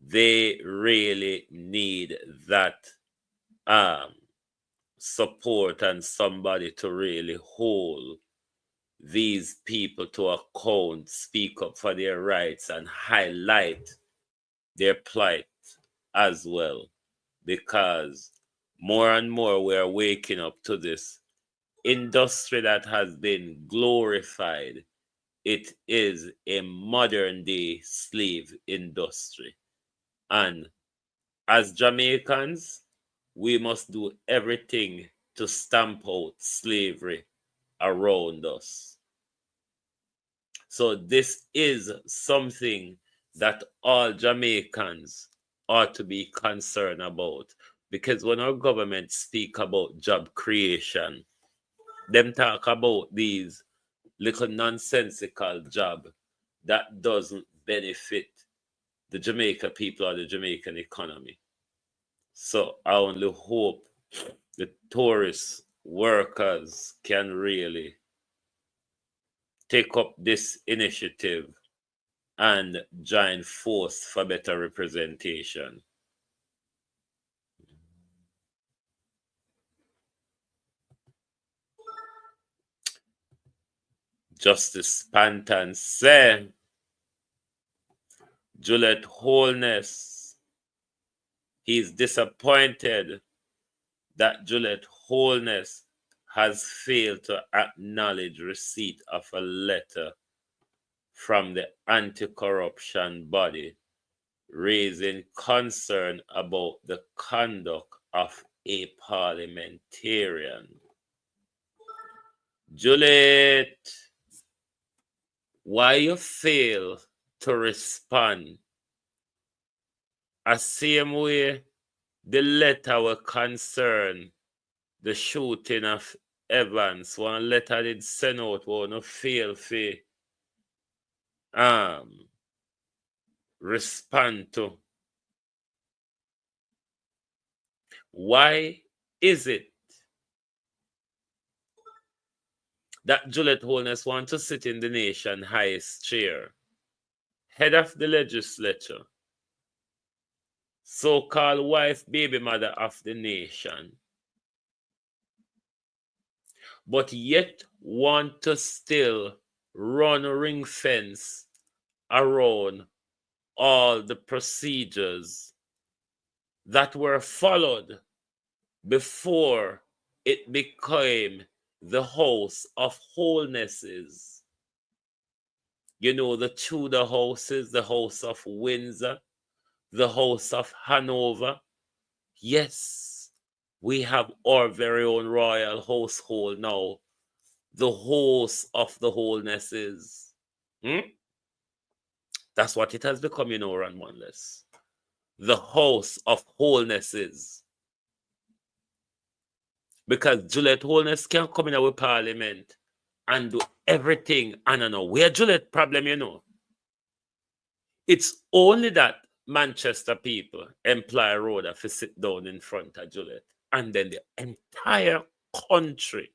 they really need that support and somebody to really hold these people to account, speak up for their rights, and highlight their plight as well. Because more and more we are waking up to this industry that has been glorified. It is a modern day slave industry. And as Jamaicans, we must do everything to stamp out slavery around us. So this is something that all Jamaicans ought to be concerned about. Because when our government speak about job creation, them talk about these little nonsensical job that doesn't benefit the Jamaica people or the Jamaican economy. So I only hope the tourist workers can really take up this initiative and join force for better representation. Justice Panton said, Juliet Holness, he's disappointed that Juliet Holness has failed to acknowledge receipt of a letter from the anti-corruption body raising concern about the conduct of a parliamentarian. Juliet, why you fail to respond a same way the letter will concern the shooting of Evans? One letter did send out no fail for respond to. Why is it that Juliet Holness wants to sit in the nation's highest chair, head of the legislature, so-called wife, baby mother of the nation, but yet want to still run a ring fence around all the procedures that were followed before it became the House of Holnesses. You know, the Tudor houses, the House of Windsor, the House of Hanover. Yes, we have our very own royal household now, the House of the Holnesses. That's what it has become, you know, Ron Monless. The House of Holnesses. Because Juliet Holness can come in our parliament and do everything. And I know where Juliet problem, you know. It's only that Manchester people employ Rhoda to sit down in front of Juliet. And then the entire country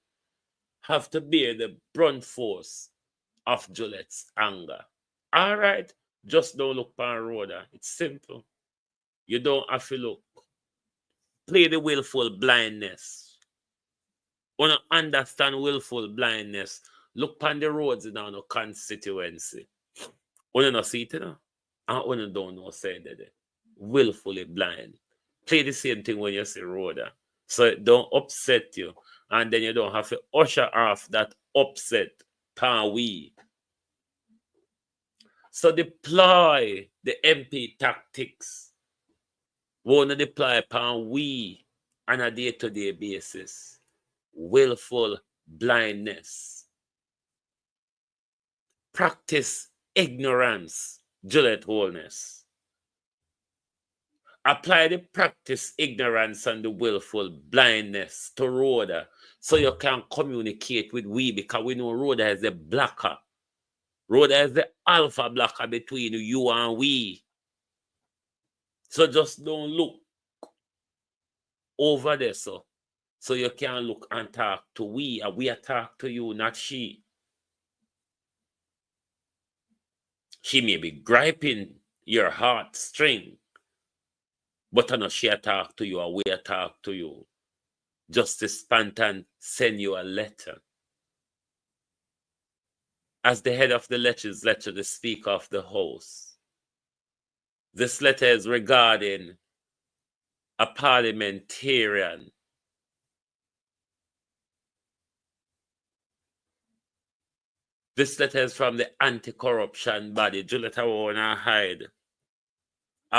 have to bear the brunt force of Juliet's anger. All right, just don't look for Rhoda. It's simple. You don't have to look. Play the willful blindness. When you understand willful blindness, look on the roads in our constituency. When you not see it, you know, and when you don't know, say that willfully blind. Play the same thing when you see Rhoda. So it don't upset you. And then you don't have to usher off that upset pan we. So deploy the MP tactics. Want to deploy pan we on a day-to-day basis. Willful blindness. Practice ignorance, Juliet Holness. Apply the practice ignorance and the willful blindness to Rhoda so you can communicate with we, because we know Rhoda is the blocker. Rhoda is the alpha blocker between you and we. So just don't look over there, so you can look and talk to we, and we talk to you, not she. She may be griping your heartstring, but I know she talk to you, and we talk to you. Justice Panton send you a letter. as the head of the legislature, the Speaker of the House. This letter is regarding a parliamentarian. This letter is from the anti-corruption body. Juliet, I want to hide.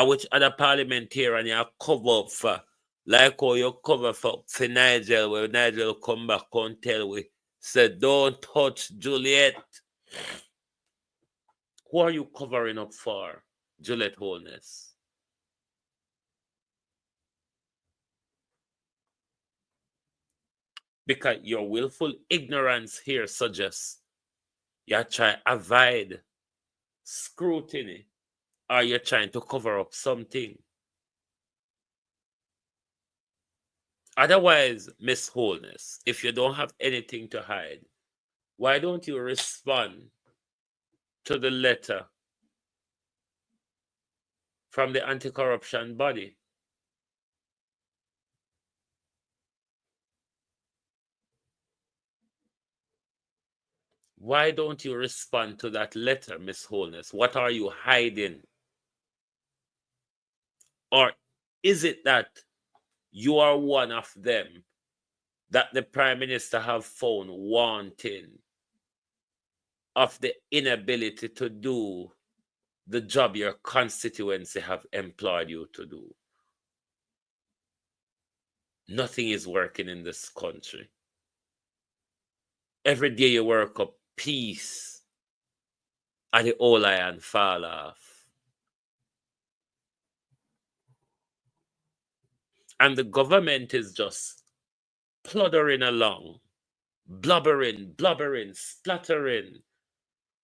Which other parliamentarian you cover up for? Like how you cover for Nigel, where Nigel come back and tell we, said, don't touch Juliet. Who are you covering up for, Juliet Holness? Because your willful ignorance here suggests you're trying to avoid scrutiny, or you're trying to cover up something. Otherwise, Miss Holness, if you don't have anything to hide, why don't you respond to the letter from the anti-corruption body? Why don't you respond to that letter, Miss Holness? What are you hiding? Or is it that you are one of them that the Prime Minister have found wanting of the inability to do the job your constituency have employed you to do? Nothing is working in this country. Every day you work up peace and the whole iron fall off. And the government is just ploddering along, blubbering, splattering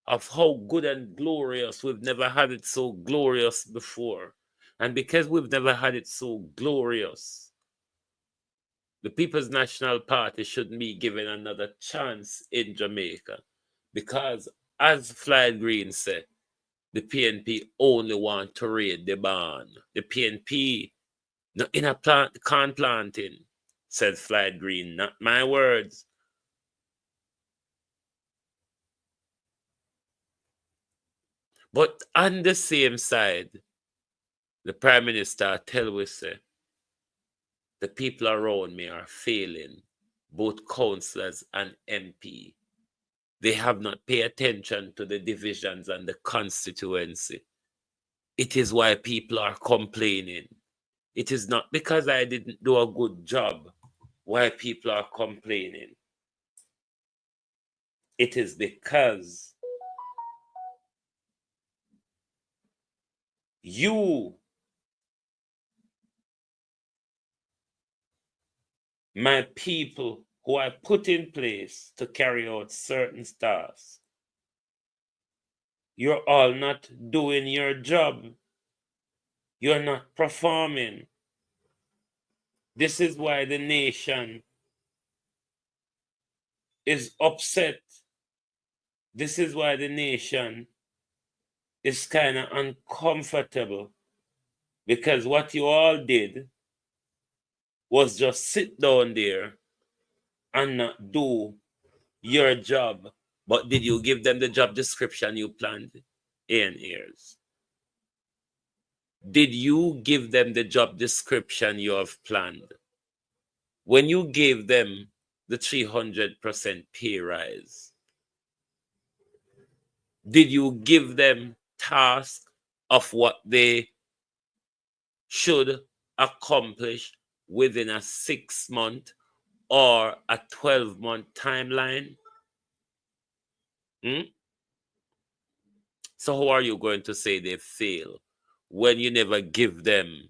of how good and glorious. We've never had it so glorious before. And because we've never had it so glorious, the People's National Party shouldn't be given another chance in Jamaica. Because, as Floyd Green said, the PNP only want to raid the barn. The PNP, no in a corn planting, said Floyd Green, not my words. But on the same side, the Prime Minister tell us, the people around me are failing, both councillors and MP. They have not paid attention to the divisions and the constituency. It is why people are complaining. It is not because I didn't do a good job why people are complaining. It is because you, my people who are put in place to carry out certain tasks, you're all not doing your job. You're not performing. This is why the nation is upset. This is why the nation is kind of uncomfortable. Because what you all did was just sit down there and not do your job. But did you give them the job description you planned? Ears. Did you give them the job description you have planned? When you gave them the 300% pay rise, did you give them tasks of what they should accomplish within a 6-month or a 12-month timeline? So how are you going to say they fail when you never give them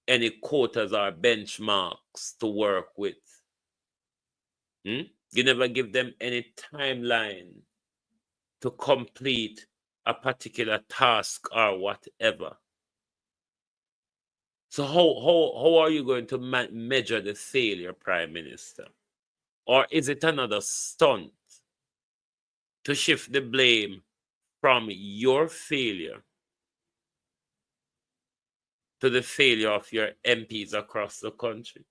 any quotas or benchmarks to work with? You never give them any timeline to complete a particular task or whatever. So how are you going to measure the failure, Prime Minister? Or is it another stunt to shift the blame from your failure to the failure of your MPs across the country?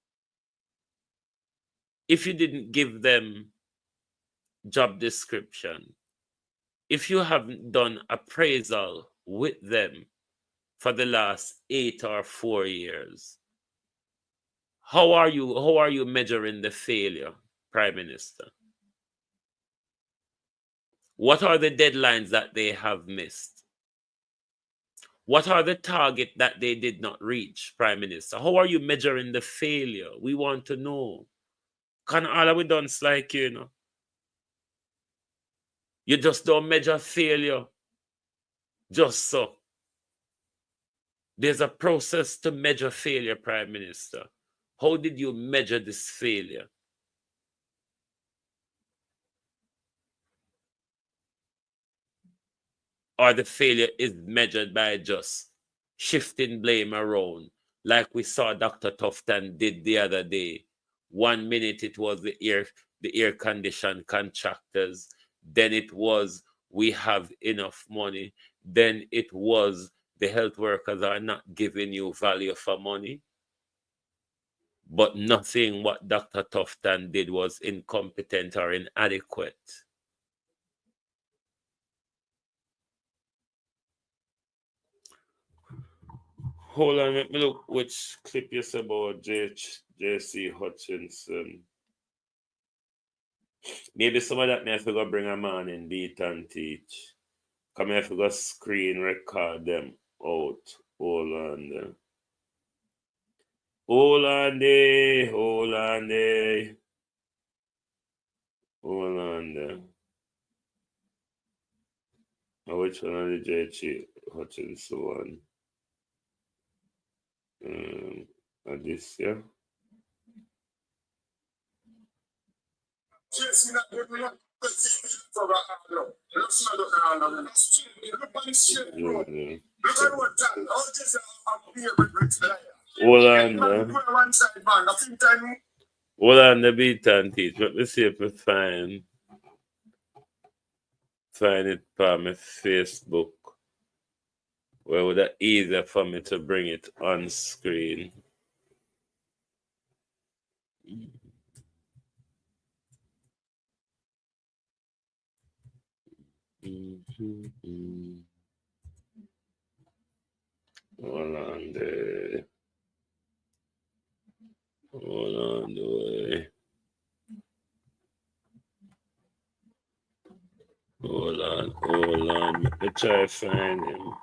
If you didn't give them job description, if you haven't done appraisal with them for the last 8 or 4 years, how are you measuring the failure, Prime Minister? What are the deadlines that they have missed? What are the targets that they did not reach, Prime Minister? How are you measuring the failure? We want to know. Can all we done like you? You just don't measure failure just so. There's a process to measure failure, Prime Minister. How did you measure this failure? Or the failure is measured by just shifting blame around, like we saw Dr. Tufton did the other day. 1 minute it was the air condition contractors, then it was we have enough money, then it was the health workers are not giving you value for money. But nothing what Dr. Tufton did was incompetent or inadequate. Hold on, let me look which clip you said about J.C. Hutchinson. Maybe some of that may have to go bring a man in beat and teach. Come here, go screen record them out. Hold on there. Hold on there. Hold on there. Hold on there. Now, which one are the J.C. Hutchinson one? This, yeah. Hold on, hold on the beat and teach. Let me see if I find it on my Facebook. Where would that easier for me to bring it on screen? Hold on there. Hold on the way. Hold on. Let me try to find him.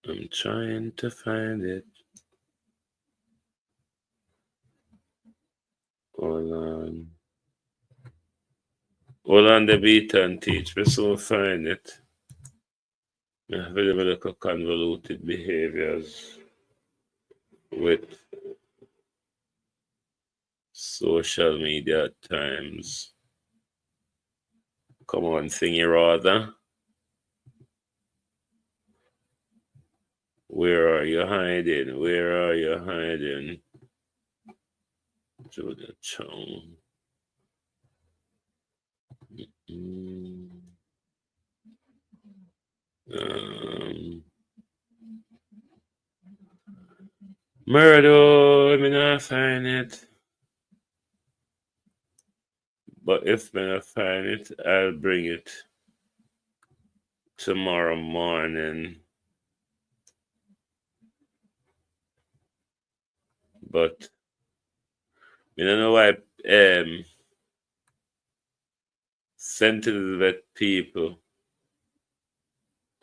I'm trying to find it. Hold on. Hold on the beat and teach. We soon find it. I have a little convoluted behaviors with social media at times. Come on, thingy rather. Where are you hiding? Where are you hiding? Julia Chong. Murder, let me not find it. But if I not find it, I'll bring it tomorrow morning. But I don't know why sensitive people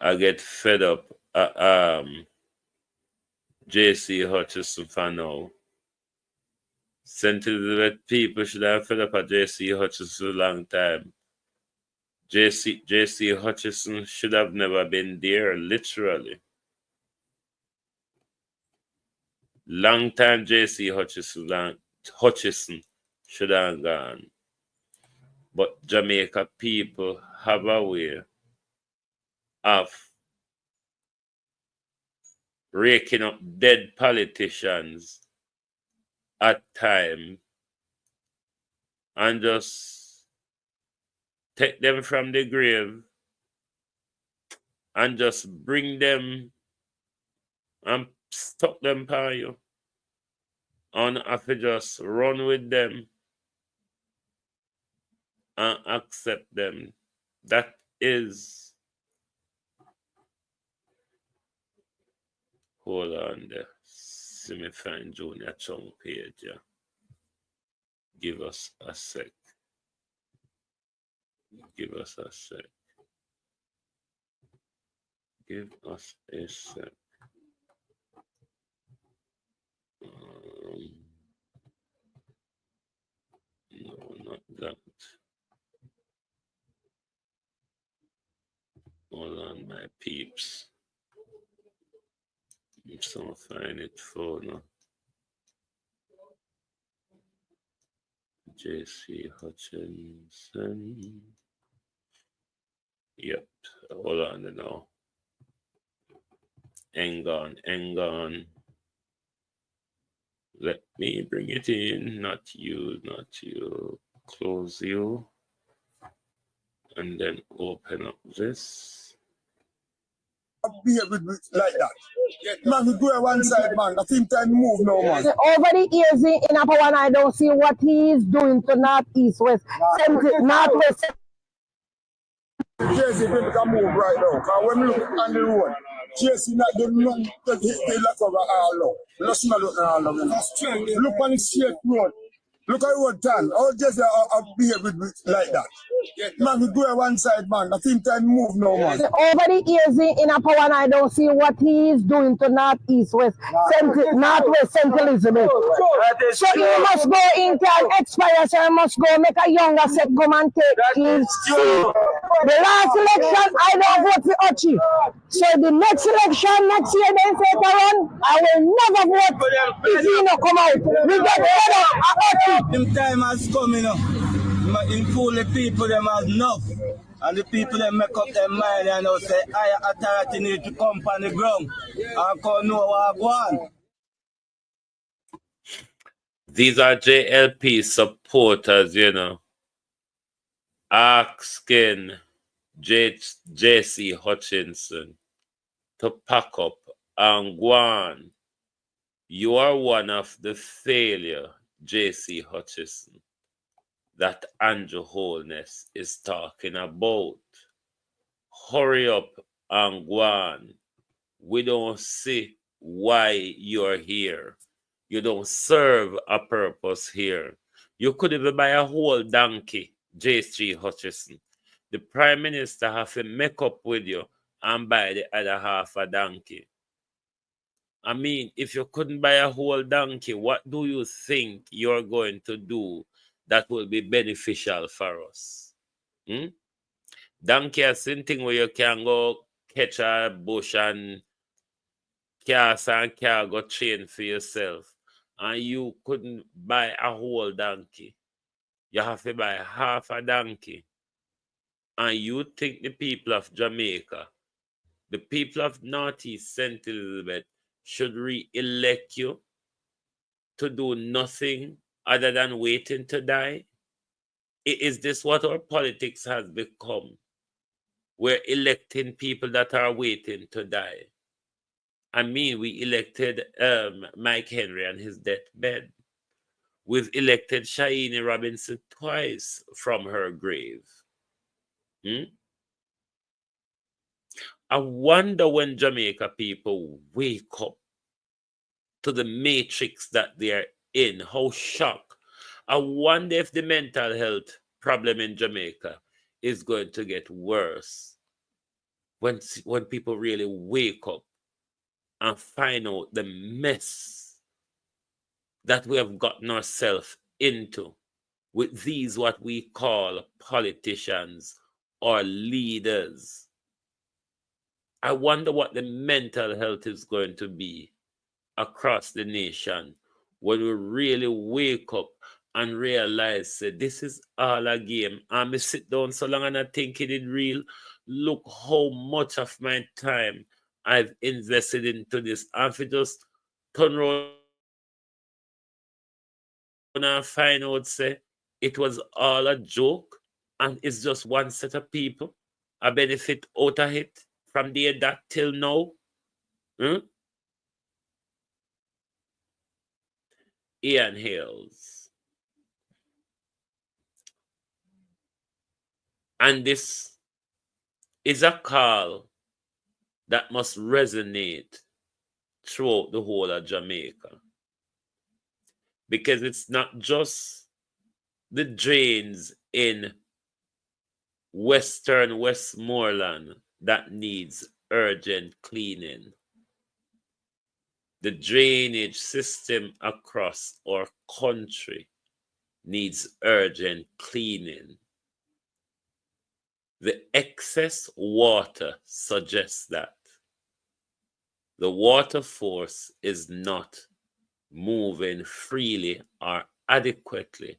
I get fed up J.C. Hutchinson for now. Sensitive people should have fed up at J.C. Hutchinson for a long time. J.C. Hutchinson should have never been there, literally. Long time J.C. Hutchinson should have gone. But Jamaica people have a way of raking up dead politicians at time and just take them from the grave and just bring them and stuck them by you and have to just run with them and accept them. That is, hold on there. See me find Junior Chung page, yeah. Give us a sec. Give us a sec. Give us a sec. No, not that. Hold on, my peeps. I'm still find it for now. JC Hutchinson. Yep. Hold on now. Hang on. Let me bring it in. Not you. Close you. And then open up this. Behave like that. Man, we go one side, man. I think time move now, man. Over the years in Upper One, I don't see what he is doing to North, East, West, Northwest. JC people can move right now. Because when we look on the road, JC not doing nothing to hit the lock over all now. Let's not look all now. Look on the straight road. Look at road turn. All JC behave like that. Man, we go one side, man. I think time move now, man. Over the years in Upper One, I don't see what he is doing to North, East, West, Northwest, St. Elizabeth. So you must go in, can expire, so you must go make a younger set come and take his seat. The last election, I don't vote for Ochi. So the next election, next year, then say to run, I will never vote if he no come out. We get fed up at Ochi. Them time has come, you know. In fool the people, them has enough. And the people that make up their mind and you say, higher authority need to come on the ground and come know what I want. These are JLP supporters, you know, asking JC Hutchinson to pack up and go on. You are one of the failure, JC Hutchinson, that Andrew Holness is talking about. Hurry up and go on. We don't see why you're here. You don't serve a purpose here. You could even buy a whole donkey, J.C. Hutchison. The Prime Minister have to make up with you and buy the other half a donkey. I mean, if you couldn't buy a whole donkey, what do you think you're going to do that will be beneficial for us? Donkey is something where you can go catch a bush and cast and cargo chain for yourself. And you couldn't buy a whole donkey. You have to buy half a donkey. And you think the people of Jamaica, the people of Northeast St. Elizabeth should re-elect you to do nothing other than waiting to die? Is this what our politics has become? We're electing people that are waiting to die. I mean, we elected Mike Henry on his deathbed. We've elected Shaini Robinson twice from her grave. I wonder when Jamaica people wake up to the matrix that they're in, how shocked. I wonder if the mental health problem in Jamaica is going to get worse when people really wake up and find out the mess that we have gotten ourselves into with these what we call politicians or leaders. I wonder what the mental health is going to be across the nation when we really wake up and realize that this is all a game. And I sit down so long and I think it is real. Look how much of my time I've invested into this. And if you just turn around and find out, say, it was all a joke and it's just one set of people, a benefit out of it from the that till now. Ian Hales. And this is a call that must resonate throughout the whole of Jamaica. Because it's not just the drains in Western Westmoreland that needs urgent cleaning. The drainage system across our country needs urgent cleaning. The excess water suggests that the water force is not moving freely or adequately.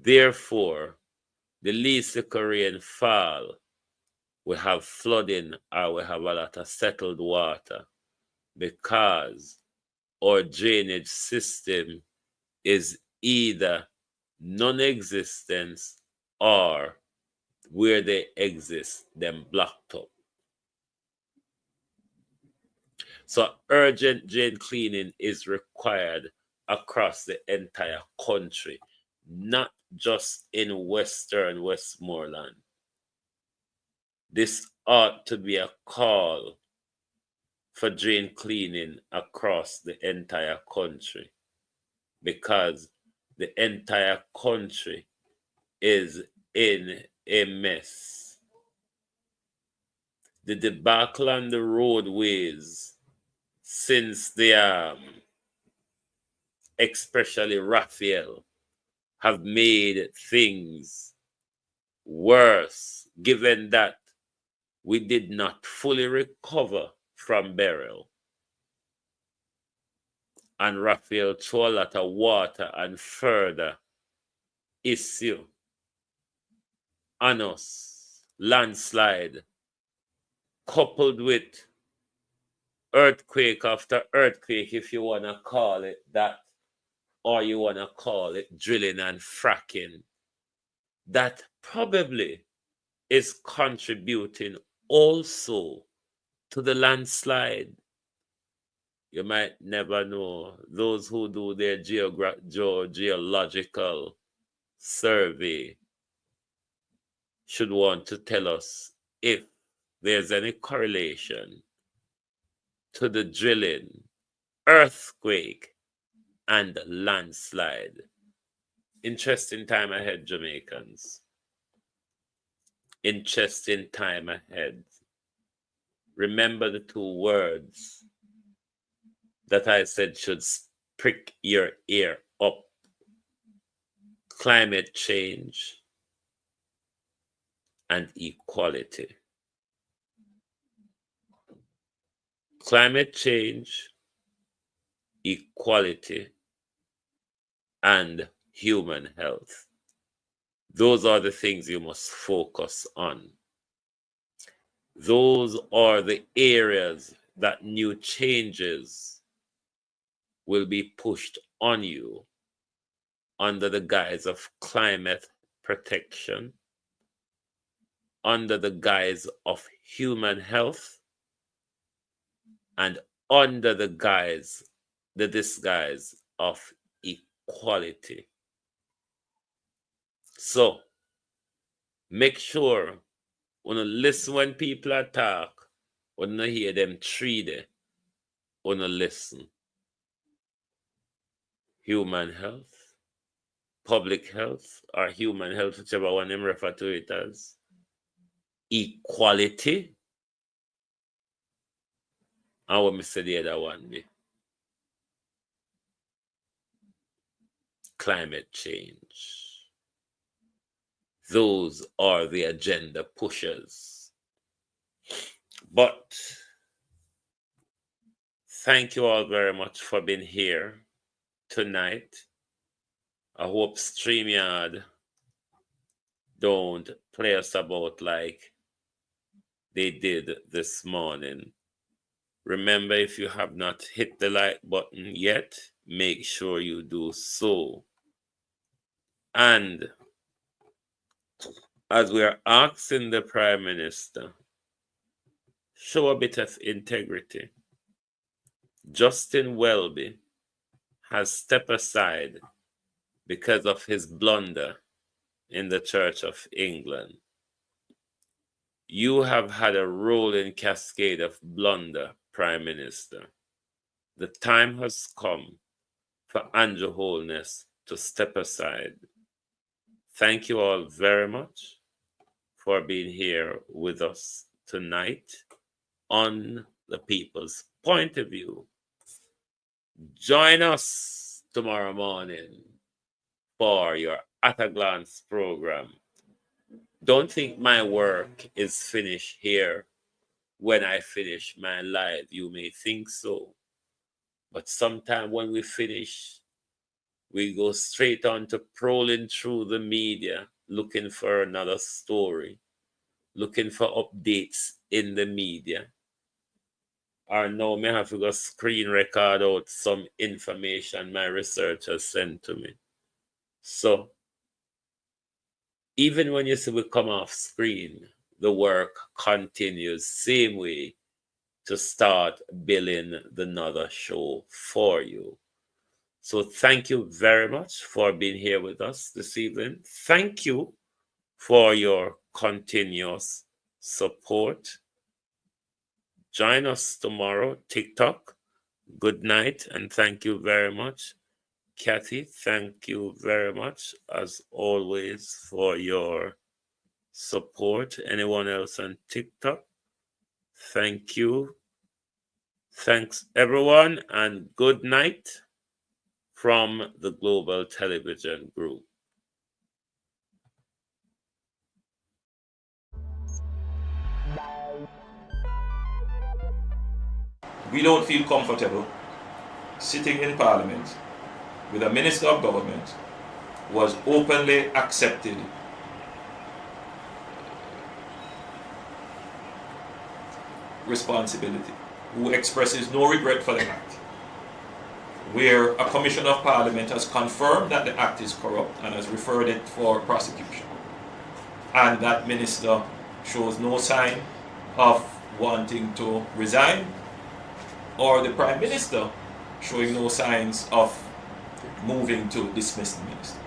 Therefore, the least rainfall, we have flooding or we have a lot of settled water because our drainage system is either non-existent or where they exist, them blocked up. So urgent drain cleaning is required across the entire country, not just in Western Westmoreland. This ought to be a call for drain cleaning across the entire country because the entire country is in a mess. The debacle on the roadways since the especially Raphael have made things worse, given that we did not fully recover from burial. And Raphael threw a lot of water and further issue on us, landslide, coupled with earthquake after earthquake, if you want to call it that, or you want to call it drilling and fracking, that probably is contributing also to the landslide. You might never know. Those who do their geological survey should want to tell us if there's any correlation to the drilling, earthquake, and landslide. Interesting time ahead, Jamaicans. Interesting time ahead. Remember the two words that I said should prick your ear up. Climate change and equality. Climate change, equality, and human health. Those are the things you must focus on. Those are the areas that new changes will be pushed on you under the guise of climate protection, under the guise of human health, and under the disguise of equality. So, make sure when you listen when people talk, when you hear them treat, when you listen. Human health, public health, or human health, whichever one them refer to it as. Equality. And what me say the other one be? Climate change. Those are the agenda pushers. But thank you all very much for being here tonight. I hope StreamYard don't play us about like they did this morning. Remember, if you have not hit the like button yet, make sure you do so. And as we are asking the Prime Minister, show a bit of integrity. Justin Welby has stepped aside because of his blunder in the Church of England. You have had a rolling cascade of blunder, Prime Minister. The time has come for Andrew Holness to step aside. Thank you all very much for being here with us tonight on the People's Point of View. Join us tomorrow morning for your At a Glance program. Don't think my work is finished here when I finish my live. You may think so. But sometime when we finish, we go straight on to prowling through the media, looking for another story, looking for updates in the media. Or now may have to go screen record out some information my researchers sent to me. So, even when you see we come off screen, the work continues same way to start building another show for you. So thank you very much for being here with us this evening. Thank you for your continuous support. Join us tomorrow, TikTok. Good night, and thank you very much. Kathy, thank you very much, as always, for your support. Anyone else on TikTok? Thank you. Thanks, everyone, and good night from the Global Television Group. We don't feel comfortable sitting in Parliament with a Minister of Government who has openly accepted responsibility, who expresses no regret for the act, where a Commission of Parliament has confirmed that the act is corrupt and has referred it for prosecution, and that Minister shows no sign of wanting to resign, or the Prime Minister showing no signs of moving to dismiss the Minister.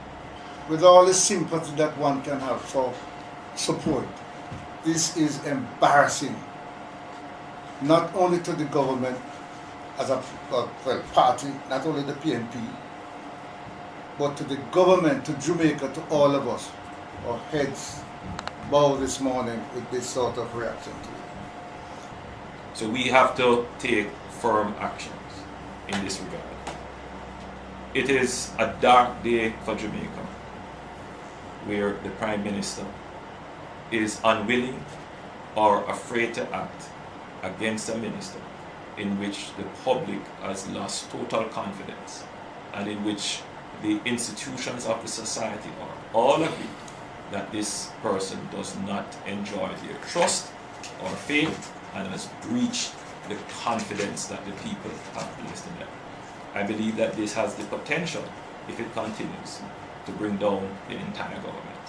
With all the sympathy that one can have for support, this is embarrassing, not only to the government as a party, not only the PNP, but to the government, to Jamaica, to all of us. Our heads bow this morning with this sort of reaction to it. So we have to take firm actions in this regard. It is a dark day for Jamaica, where the Prime Minister is unwilling or afraid to act against a minister in which the public has lost total confidence and in which the institutions of the society are all agree that this person does not enjoy their trust or faith and has breached the confidence that the people have placed in them. I believe that this has the potential, if it continues, to bring down the entire government.